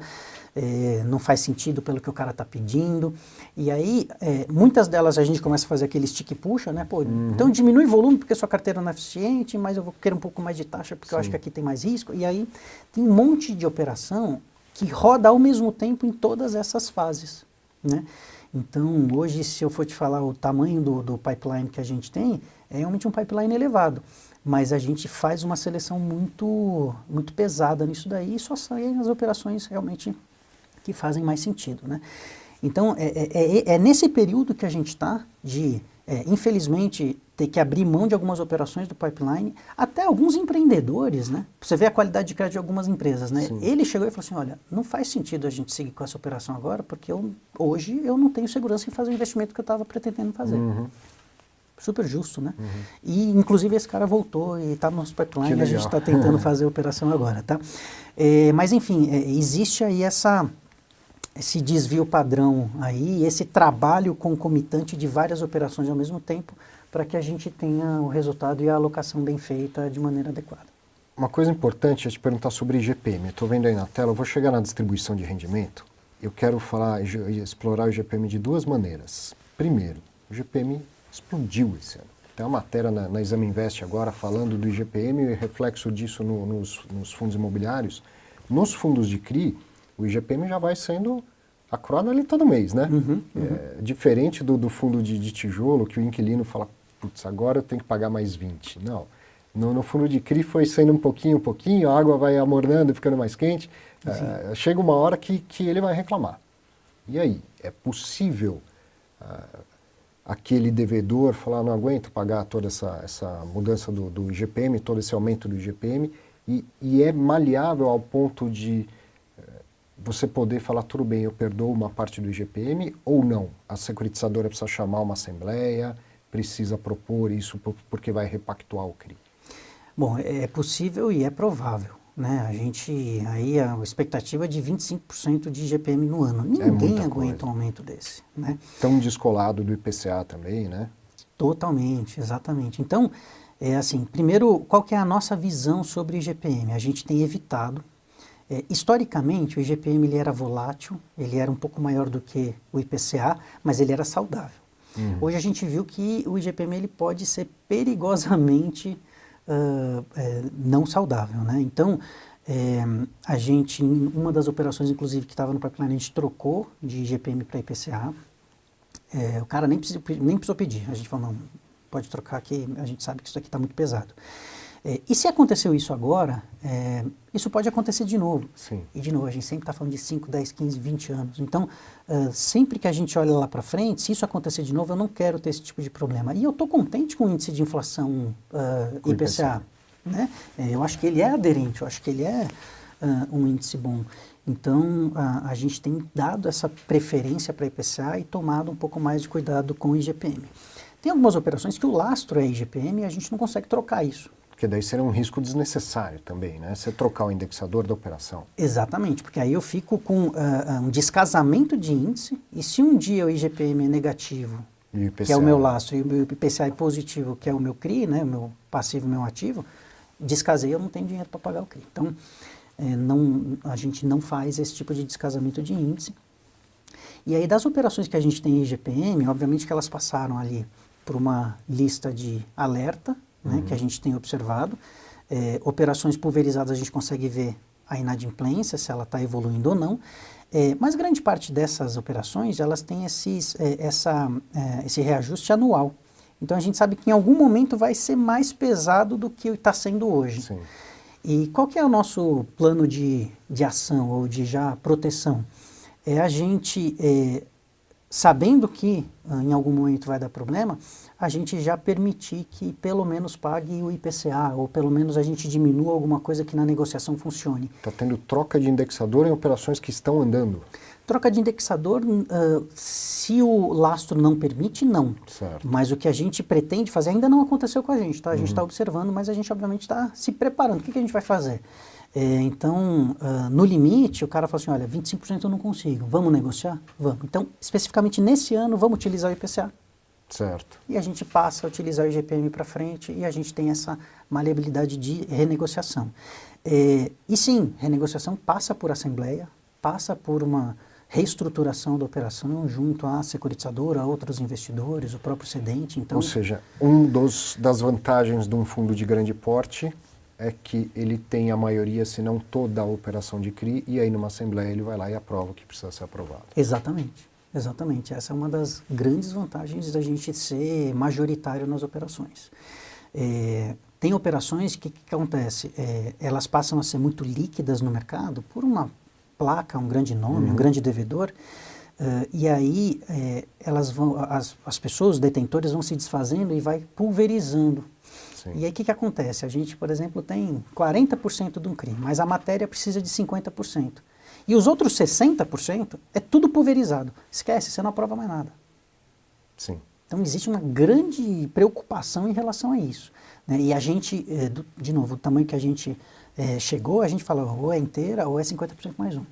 S2: não faz sentido pelo que o cara está pedindo. E aí, muitas delas a gente começa a fazer aquele stick e puxa, né? Pô, então diminui o volume porque sua carteira não é eficiente, mas eu vou querer um pouco mais de taxa porque eu acho que aqui tem mais risco. E aí tem um monte de operação que roda ao mesmo tempo em todas essas fases, né? Então, hoje, se eu for te falar o tamanho do pipeline que a gente tem, é realmente um pipeline elevado. Mas a gente faz uma seleção muito, muito pesada nisso daí e só saem as operações realmente que fazem mais sentido, né? Então, é nesse período que a gente está de, infelizmente, ter que abrir mão de algumas operações do pipeline, até alguns empreendedores, né? Você vê a qualidade de crédito de algumas empresas, né? Sim. Ele chegou e falou assim, olha, não faz sentido a gente seguir com essa operação agora, porque hoje eu não tenho segurança em fazer o investimento que eu estava pretendendo fazer. Super justo, né? E, inclusive, esse cara voltou e está no nosso pipeline e a gente está tentando fazer a operação agora, tá? Mas, enfim, existe aí esse desvio padrão aí, esse trabalho concomitante de várias operações ao mesmo tempo para que a gente tenha o resultado e a alocação bem feita de maneira adequada.
S1: Uma coisa importante é te perguntar sobre IGPM. Eu estou vendo aí na tela, eu vou chegar na distribuição de rendimento. Eu quero explorar o IGPM de duas maneiras. Primeiro, o IGPM explodiu esse ano. Tem uma matéria na Exame Invest agora falando do IGPM e reflexo disso nos fundos imobiliários. Nos fundos de CRI, o IGPM já vai sendo acroado ali todo mês, né? Diferente do fundo de tijolo, que o inquilino fala, putz, agora eu tenho que pagar mais 20. Não. No fundo de CRI foi saindo um pouquinho, a água vai amornando, ficando mais quente. Chega uma hora que ele vai reclamar. E aí? É possível aquele devedor falar, não aguento pagar toda essa mudança do IGPM, todo esse aumento do IGPM, e é maleável ao ponto de você poder falar, tudo bem, eu perdoo uma parte do IGPM ou não? A securitizadora precisa chamar uma assembleia, precisa propor isso porque vai repactuar o CRI?
S2: Bom, é possível e é provável, né? A expectativa é de 25% de IGPM no ano. Ninguém aguenta um aumento desse, né?
S1: Tão descolado do IPCA também, né?
S2: Totalmente, exatamente. Então, primeiro, qual que é a nossa visão sobre o IGPM? A gente tem evitado. Historicamente, o IGPM ele era volátil, ele era um pouco maior do que o IPCA, mas ele era saudável. Hoje a gente viu que o IGPM ele pode ser perigosamente não saudável, né? Então, a gente, em uma das operações, inclusive, que estava no pipeline, a gente trocou de IGPM para IPCA. O cara nem precisou pedir. A gente falou, não, pode trocar que a gente sabe que isso aqui está muito pesado. E se aconteceu isso agora, isso pode acontecer de novo.
S1: Sim.
S2: E de novo, a gente sempre está falando de 5, 10, 15, 20 anos. Então, sempre que a gente olha lá para frente, se isso acontecer de novo, eu não quero ter esse tipo de problema. E eu estou contente com o índice de inflação IPCA. Né? Eu acho que ele é aderente, eu acho que ele é um índice bom. Então, a gente tem dado essa preferência para IPCA e tomado um pouco mais de cuidado com o IGPM. Tem algumas operações que o lastro é IGPM e a gente não consegue trocar isso.
S1: Porque daí seria um risco desnecessário também, né? Você trocar o indexador da operação.
S2: Exatamente, porque aí eu fico com um descasamento de índice e se um dia o IGPM é negativo, que é o meu lastro, e o IPCA é positivo, que é o meu CRI, né? O meu passivo, o meu ativo, descasei, eu não tenho dinheiro para pagar o CRI. Então, a gente não faz esse tipo de descasamento de índice. E aí, das operações que a gente tem em IGPM, obviamente que elas passaram ali por uma lista de alerta, né, que a gente tem observado. Operações pulverizadas a gente consegue ver a inadimplência, se ela está evoluindo ou não. Mas grande parte dessas operações, elas têm esse reajuste anual. Então a gente sabe que em algum momento vai ser mais pesado do que está sendo hoje.
S1: Sim.
S2: E qual que é o nosso plano de ação ou de já proteção? É a gente, sabendo que em algum momento vai dar problema, a gente já permitir que pelo menos pague o IPCA, ou pelo menos a gente diminua alguma coisa que na negociação funcione.
S1: Está tendo troca de indexador em operações que estão andando.
S2: Troca de indexador, se o lastro não permite, não.
S1: Certo.
S2: Mas o que a gente pretende fazer ainda não aconteceu com a gente, tá? A gente está observando, mas a gente obviamente está se preparando. O que a gente vai fazer? Então, no limite, o cara fala assim, olha, 25% eu não consigo, vamos negociar? Vamos. Então, especificamente nesse ano, vamos utilizar o IPCA.
S1: Certo.
S2: E a gente passa a utilizar o IGPM para frente e a gente tem essa maleabilidade de renegociação. E sim, renegociação passa por assembleia, passa por uma reestruturação da operação junto à securitizadora, a outros investidores, o próprio cedente. Então,
S1: ou seja, das vantagens de um fundo de grande porte é que ele tem a maioria, se não toda a operação de CRI, e aí numa assembleia ele vai lá e aprova o que precisa ser aprovado.
S2: Exatamente, exatamente. Essa é uma das grandes vantagens da gente ser majoritário nas operações. Tem operações que acontece? Elas passam a ser muito líquidas no mercado por uma placa, um grande nome, um grande devedor, e aí as pessoas, os detentores, vão se desfazendo e vai pulverizando. Sim. E aí o que acontece? A gente, por exemplo, tem 40% de um CRI, mas a matéria precisa de 50%. E os outros 60% é tudo pulverizado. Esquece, você não aprova mais nada.
S1: Sim.
S2: Então existe uma grande preocupação em relação a isso, né? E a gente, de novo, o tamanho que a gente chegou, a gente fala ou é inteira ou é 50% mais um.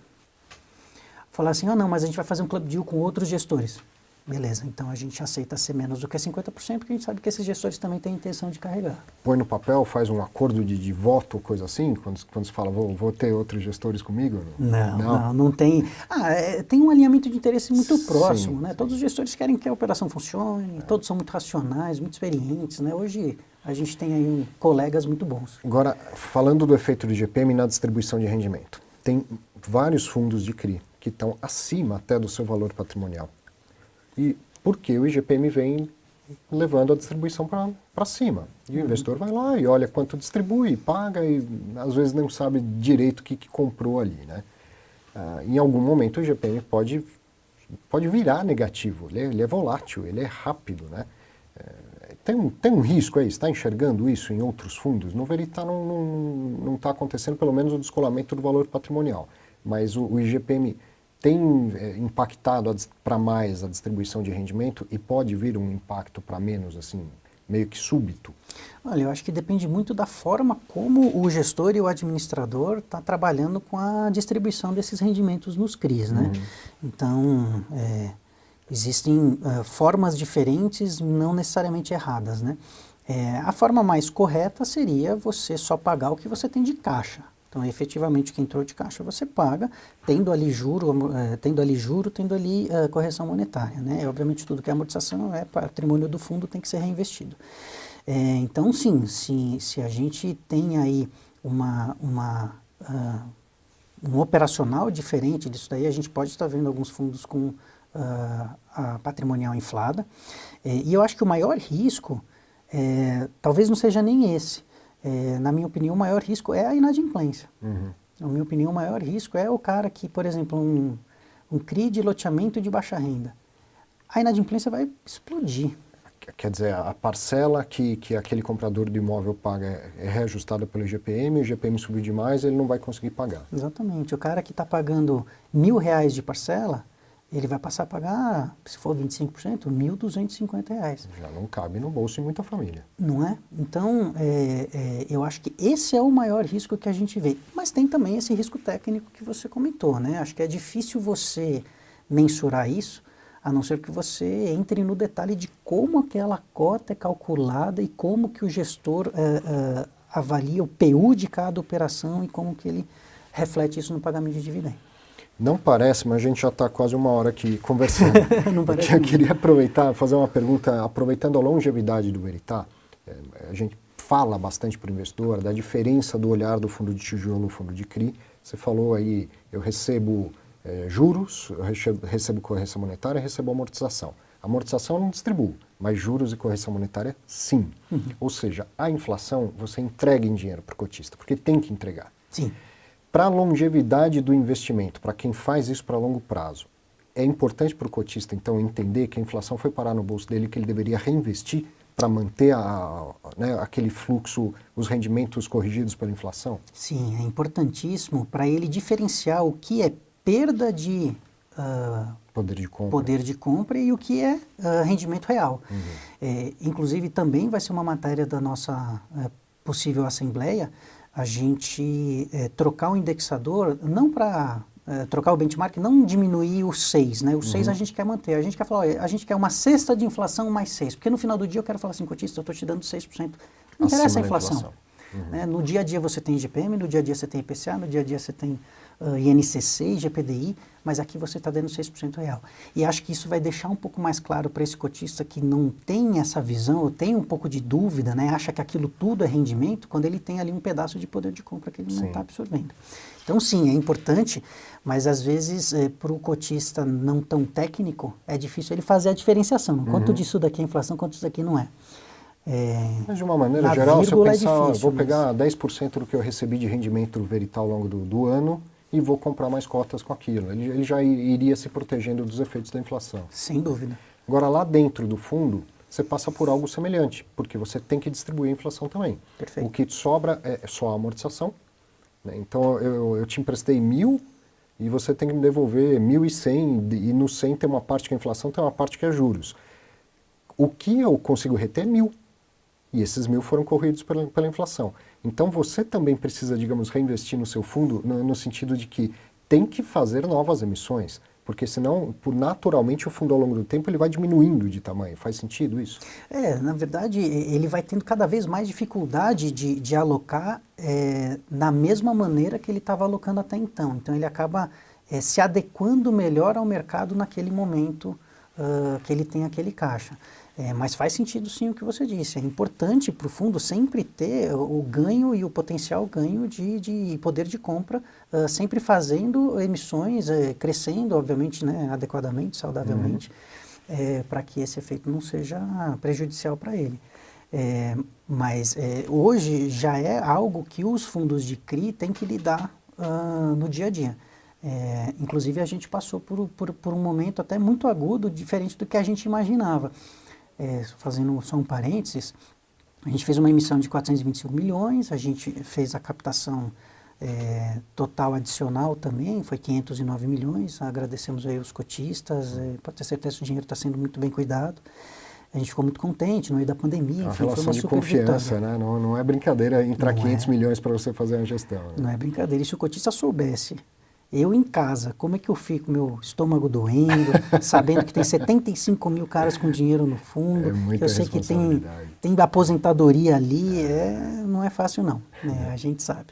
S2: Falar assim, não, mas a gente vai fazer um club deal com outros gestores. Beleza, então a gente aceita ser menos do que 50%, porque a gente sabe que esses gestores também têm intenção de carregar.
S1: Põe no papel, faz um acordo de voto ou coisa assim, quando você fala, vou ter outros gestores comigo?
S2: Não tem. Tem um alinhamento de interesse muito próximo, né?
S1: Sim.
S2: Todos os gestores querem que a operação funcione, todos são muito racionais, muito experientes, né? Hoje a gente tem aí colegas muito bons.
S1: Agora, falando do efeito do IGPM na distribuição de rendimento, tem vários fundos de CRI que estão acima até do seu valor patrimonial. E porque o IGPM vem levando a distribuição para cima. E o investidor vai lá e olha quanto distribui, paga e às vezes não sabe direito o que comprou ali, né? Em algum momento o IGPM pode virar negativo, ele é volátil, ele é rápido, né? Tem um risco aí, está enxergando isso em outros fundos? No Veritá não está acontecendo pelo menos o descolamento do valor patrimonial, mas o IGPM tem impactado para mais a distribuição de rendimento e pode vir um impacto para menos, assim, meio que súbito?
S2: Olha, eu acho que depende muito da forma como o gestor e o administrador está trabalhando com a distribuição desses rendimentos nos CRIs, né? Então, existem formas diferentes, não necessariamente erradas, né? A forma mais correta seria você só pagar o que você tem de caixa. Então, efetivamente, o que entrou de caixa você paga, tendo ali tendo ali correção monetária, né? Obviamente, tudo que é amortização é patrimônio do fundo, tem que ser reinvestido. Então, sim, se a gente tem aí um operacional diferente disso daí, a gente pode estar vendo alguns fundos com a patrimonial inflada. E eu acho que o maior risco, talvez não seja nem esse. Na minha opinião, o maior risco é a inadimplência. Na minha opinião, o maior risco é o cara que, por exemplo, um CRI de loteamento de baixa renda. A inadimplência vai explodir.
S1: Quer dizer, a parcela que aquele comprador do imóvel paga é reajustada pelo IGPM, o IGPM subiu demais, ele não vai conseguir pagar.
S2: Exatamente. O cara que está pagando R$1.000 de parcela, ele vai passar a pagar, se for 25%, R$1.250.
S1: Já não cabe no bolso de muita família.
S2: Não é? Então, eu acho que esse é o maior risco que a gente vê. Mas tem também esse risco técnico que você comentou, né? Acho que é difícil você mensurar isso, a não ser que você entre no detalhe de como aquela cota é calculada e como que o gestor avalia o PU de cada operação e como que ele reflete isso no pagamento de dividendo.
S1: Não parece, mas a gente já está quase uma hora aqui conversando.
S2: Não parece.
S1: Eu queria fazer uma pergunta, aproveitando a longevidade do Veritá, a gente fala bastante para o investidor da diferença do olhar do fundo de tijolo e fundo de CRI. Você falou aí, eu recebo juros, eu recebo correção monetária, recebo amortização. Amortização eu não distribuo, mas juros e correção monetária, sim. Ou seja, a inflação você entrega em dinheiro para o cotista, porque tem que entregar.
S2: Sim.
S1: Para a longevidade do investimento, para quem faz isso para longo prazo, é importante para o cotista, então, entender que a inflação foi parar no bolso dele, que ele deveria reinvestir para manter aquele fluxo, os rendimentos corrigidos pela inflação?
S2: Sim, é importantíssimo para ele diferenciar o que é perda de poder de compra e o que é rendimento real. Inclusive, também vai ser uma matéria da nossa possível assembleia, a gente trocar o indexador, não para trocar o benchmark, não diminuir o 6, né? O 6 a gente quer manter, a gente quer falar, olha, a gente quer uma cesta de inflação mais 6, porque no final do dia eu quero falar assim, cotista, eu estou te dando 6%. Não interessa a inflação. No dia a dia você tem IGPM, no dia a dia você tem IPCA, no dia a dia você tem INCC, IGPDI, mas aqui você está dando 6% real. E acho que isso vai deixar um pouco mais claro para esse cotista que não tem essa visão, ou tem um pouco de dúvida, né, acha que aquilo tudo é rendimento, quando ele tem ali um pedaço de poder de compra que ele não está absorvendo. Então, sim, é importante, mas às vezes para o cotista não tão técnico, é difícil ele fazer a diferenciação. Quanto disso daqui é inflação, quanto isso daqui não é.
S1: Mas de uma maneira geral, se eu pensar, vou pegar 10% do que eu recebi de rendimento verital ao longo do ano e vou comprar mais cotas com aquilo. Ele já iria se protegendo dos efeitos da inflação.
S2: Sem dúvida.
S1: Agora, lá dentro do fundo, você passa por algo semelhante, porque você tem que distribuir a inflação também.
S2: Perfeito.
S1: O que sobra é só a amortização, né? Então, eu te emprestei 1.000 e você tem que me devolver 1.100, e no 100 tem uma parte que é inflação, tem uma parte que é juros. O que eu consigo reter é 1.000. E esses 1.000 foram corridos pela inflação. Então você também precisa, digamos, reinvestir no seu fundo no sentido de que tem que fazer novas emissões, porque senão, naturalmente, o fundo ao longo do tempo ele vai diminuindo de tamanho. Faz sentido isso?
S2: Na verdade, ele vai tendo cada vez mais dificuldade de alocar na mesma maneira que ele estava alocando até então. Então ele acaba se adequando melhor ao mercado naquele momento que ele tem aquele caixa. Mas faz sentido sim o que você disse. É importante para o fundo sempre ter o ganho e o potencial ganho de poder de compra, sempre fazendo emissões, crescendo, obviamente, né, adequadamente, saudavelmente, para que esse efeito não seja prejudicial para ele. Mas hoje já é algo que os fundos de CRI têm que lidar no dia a dia. Inclusive a gente passou por um momento até muito agudo, diferente do que a gente imaginava. Fazendo só um parênteses, a gente fez uma emissão de 425 milhões, a gente fez a captação total adicional também, foi 509 milhões, agradecemos aí os cotistas, pode ter certeza que o dinheiro está sendo muito bem cuidado. A gente ficou muito contente no meio da pandemia.
S1: Enfim, relação foi uma de confiança, vitória, né? Não é brincadeira entrar 500 milhões para você fazer a gestão. Né?
S2: Não é brincadeira. E se o cotista soubesse, eu em casa, como é que eu fico, meu estômago doendo, sabendo que tem 75 mil caras com dinheiro no fundo, eu sei que tem aposentadoria ali, não é fácil não, né? A gente sabe.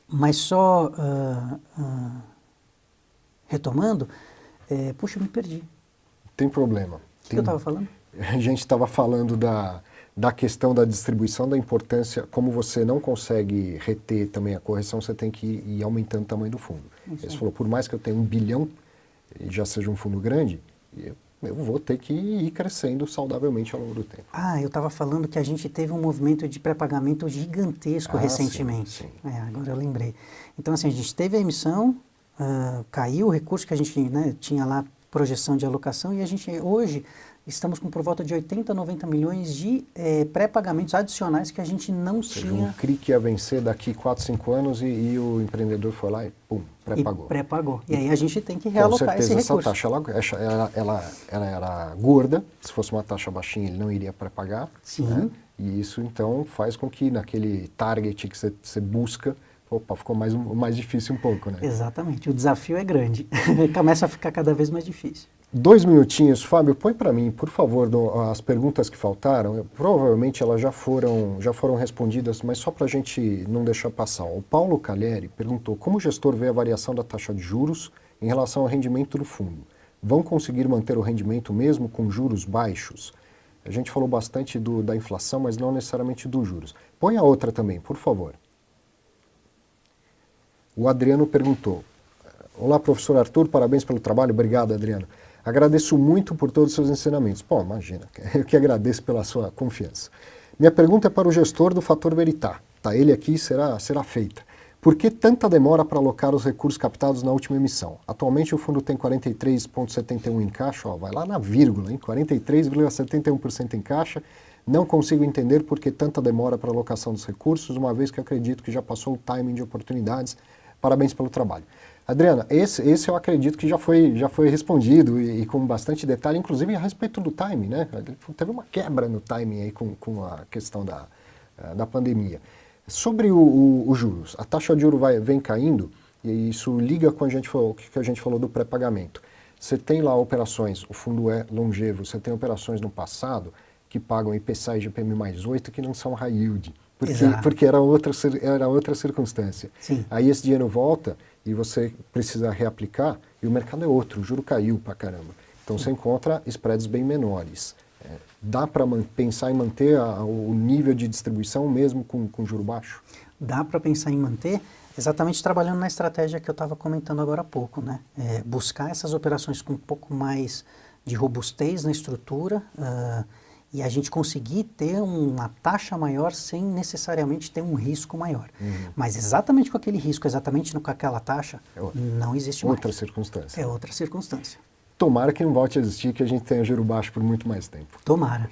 S2: Mas só retomando, puxa, eu me perdi.
S1: Tem problema.
S2: O que eu estava falando?
S1: A gente estava falando da questão da distribuição, da importância, como você não consegue reter também a correção, você tem que ir aumentando o tamanho do fundo. Você falou, por mais que eu tenha 1 bilhão e já seja um fundo grande, eu vou ter que ir crescendo saudavelmente ao longo do tempo.
S2: Eu estava falando que a gente teve um movimento de pré-pagamento gigantesco recentemente.
S1: Sim.
S2: Agora eu lembrei. Então, assim, a gente teve a emissão, caiu o recurso que a gente tinha lá, projeção de alocação, e a gente hoje estamos com por volta de 80, 90 milhões de pré-pagamentos adicionais que a gente não tinha.
S1: Um CRI que ia vencer daqui 4, 5 anos e o empreendedor foi lá e pum, pré-pagou.
S2: Pré-pagou. E aí a gente tem que realocar esse recurso.
S1: Com certeza essa taxa ela era gorda, se fosse uma taxa baixinha ele não iria pré-pagar.
S2: Sim.
S1: Né? E isso então faz com que naquele target que você busca, ficou mais difícil um pouco, né?
S2: Exatamente, o desafio é grande, começa a ficar cada vez mais difícil.
S1: 2 minutinhos, Fábio, põe para mim, por favor, as perguntas que faltaram. Provavelmente elas já foram respondidas, mas só para a gente não deixar passar. O Paulo Calheri perguntou como o gestor vê a variação da taxa de juros em relação ao rendimento do fundo. Vão conseguir manter o rendimento mesmo com juros baixos? A gente falou bastante da inflação, mas não necessariamente dos juros. Põe a outra também, por favor. O Adriano perguntou, olá professor Arthur, parabéns pelo trabalho, obrigado Adriano. Agradeço muito por todos os seus ensinamentos. Pô, imagina, eu que agradeço pela sua confiança. Minha pergunta é para o gestor do Fator Veritá. Tá, ele aqui será feita. Por que tanta demora para alocar os recursos captados na última emissão? Atualmente o fundo tem 43,71% em caixa, vai lá na vírgula, hein? 43,71% em caixa. Não consigo entender por que tanta demora para a alocação dos recursos, uma vez que acredito que já passou o timing de oportunidades. Parabéns pelo trabalho. Adriana, esse eu acredito que já foi respondido e com bastante detalhe, inclusive a respeito do timing, né? Teve uma quebra no timing aí com a questão da pandemia. Sobre os juros, a taxa de juros vem caindo e isso liga com o que a gente falou do pré-pagamento. Você tem lá operações, o fundo é longevo, você tem operações no passado que pagam IPCA e IGPM mais 8 que não são high yield, porque era outra circunstância.
S2: Sim.
S1: Aí esse dinheiro volta e você precisa reaplicar e o mercado é outro, o juro caiu pra caramba. Então você encontra spreads bem menores. Dá para pensar em manter o nível de distribuição mesmo com juro baixo?
S2: Dá para pensar em manter, exatamente trabalhando na estratégia que eu estava comentando agora há pouco, né? Buscar essas operações com um pouco mais de robustez na estrutura e a gente conseguir ter uma taxa maior sem necessariamente ter um risco maior. Mas exatamente com aquele risco, exatamente com aquela taxa, não existe mais.
S1: Outra circunstância.
S2: É outra circunstância.
S1: Tomara que não volte a existir, que a gente tenha juro baixo por muito mais tempo.
S2: Tomara.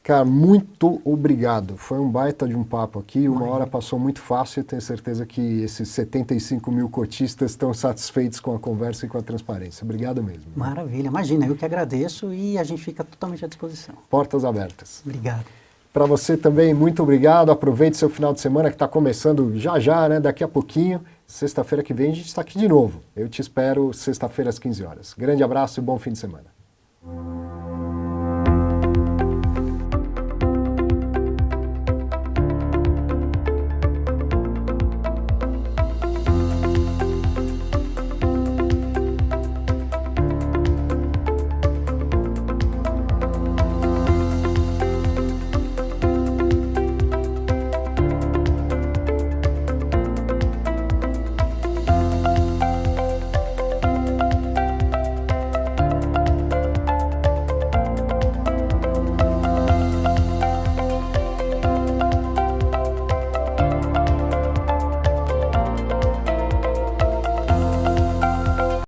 S1: Cara, muito obrigado. Foi um baita de um papo aqui. Uma hora passou muito fácil e tenho certeza que esses 75 mil cotistas estão satisfeitos com a conversa e com a transparência. Obrigado mesmo.
S2: Maravilha. Imagina, eu que agradeço e a gente fica totalmente à disposição.
S1: Portas abertas.
S2: Obrigado.
S1: Para você também, muito obrigado. Aproveite seu final de semana que está começando já, né? Daqui a pouquinho. Sexta-feira que vem a gente está aqui de novo. Eu te espero sexta-feira às 15 horas. Grande abraço e bom fim de semana.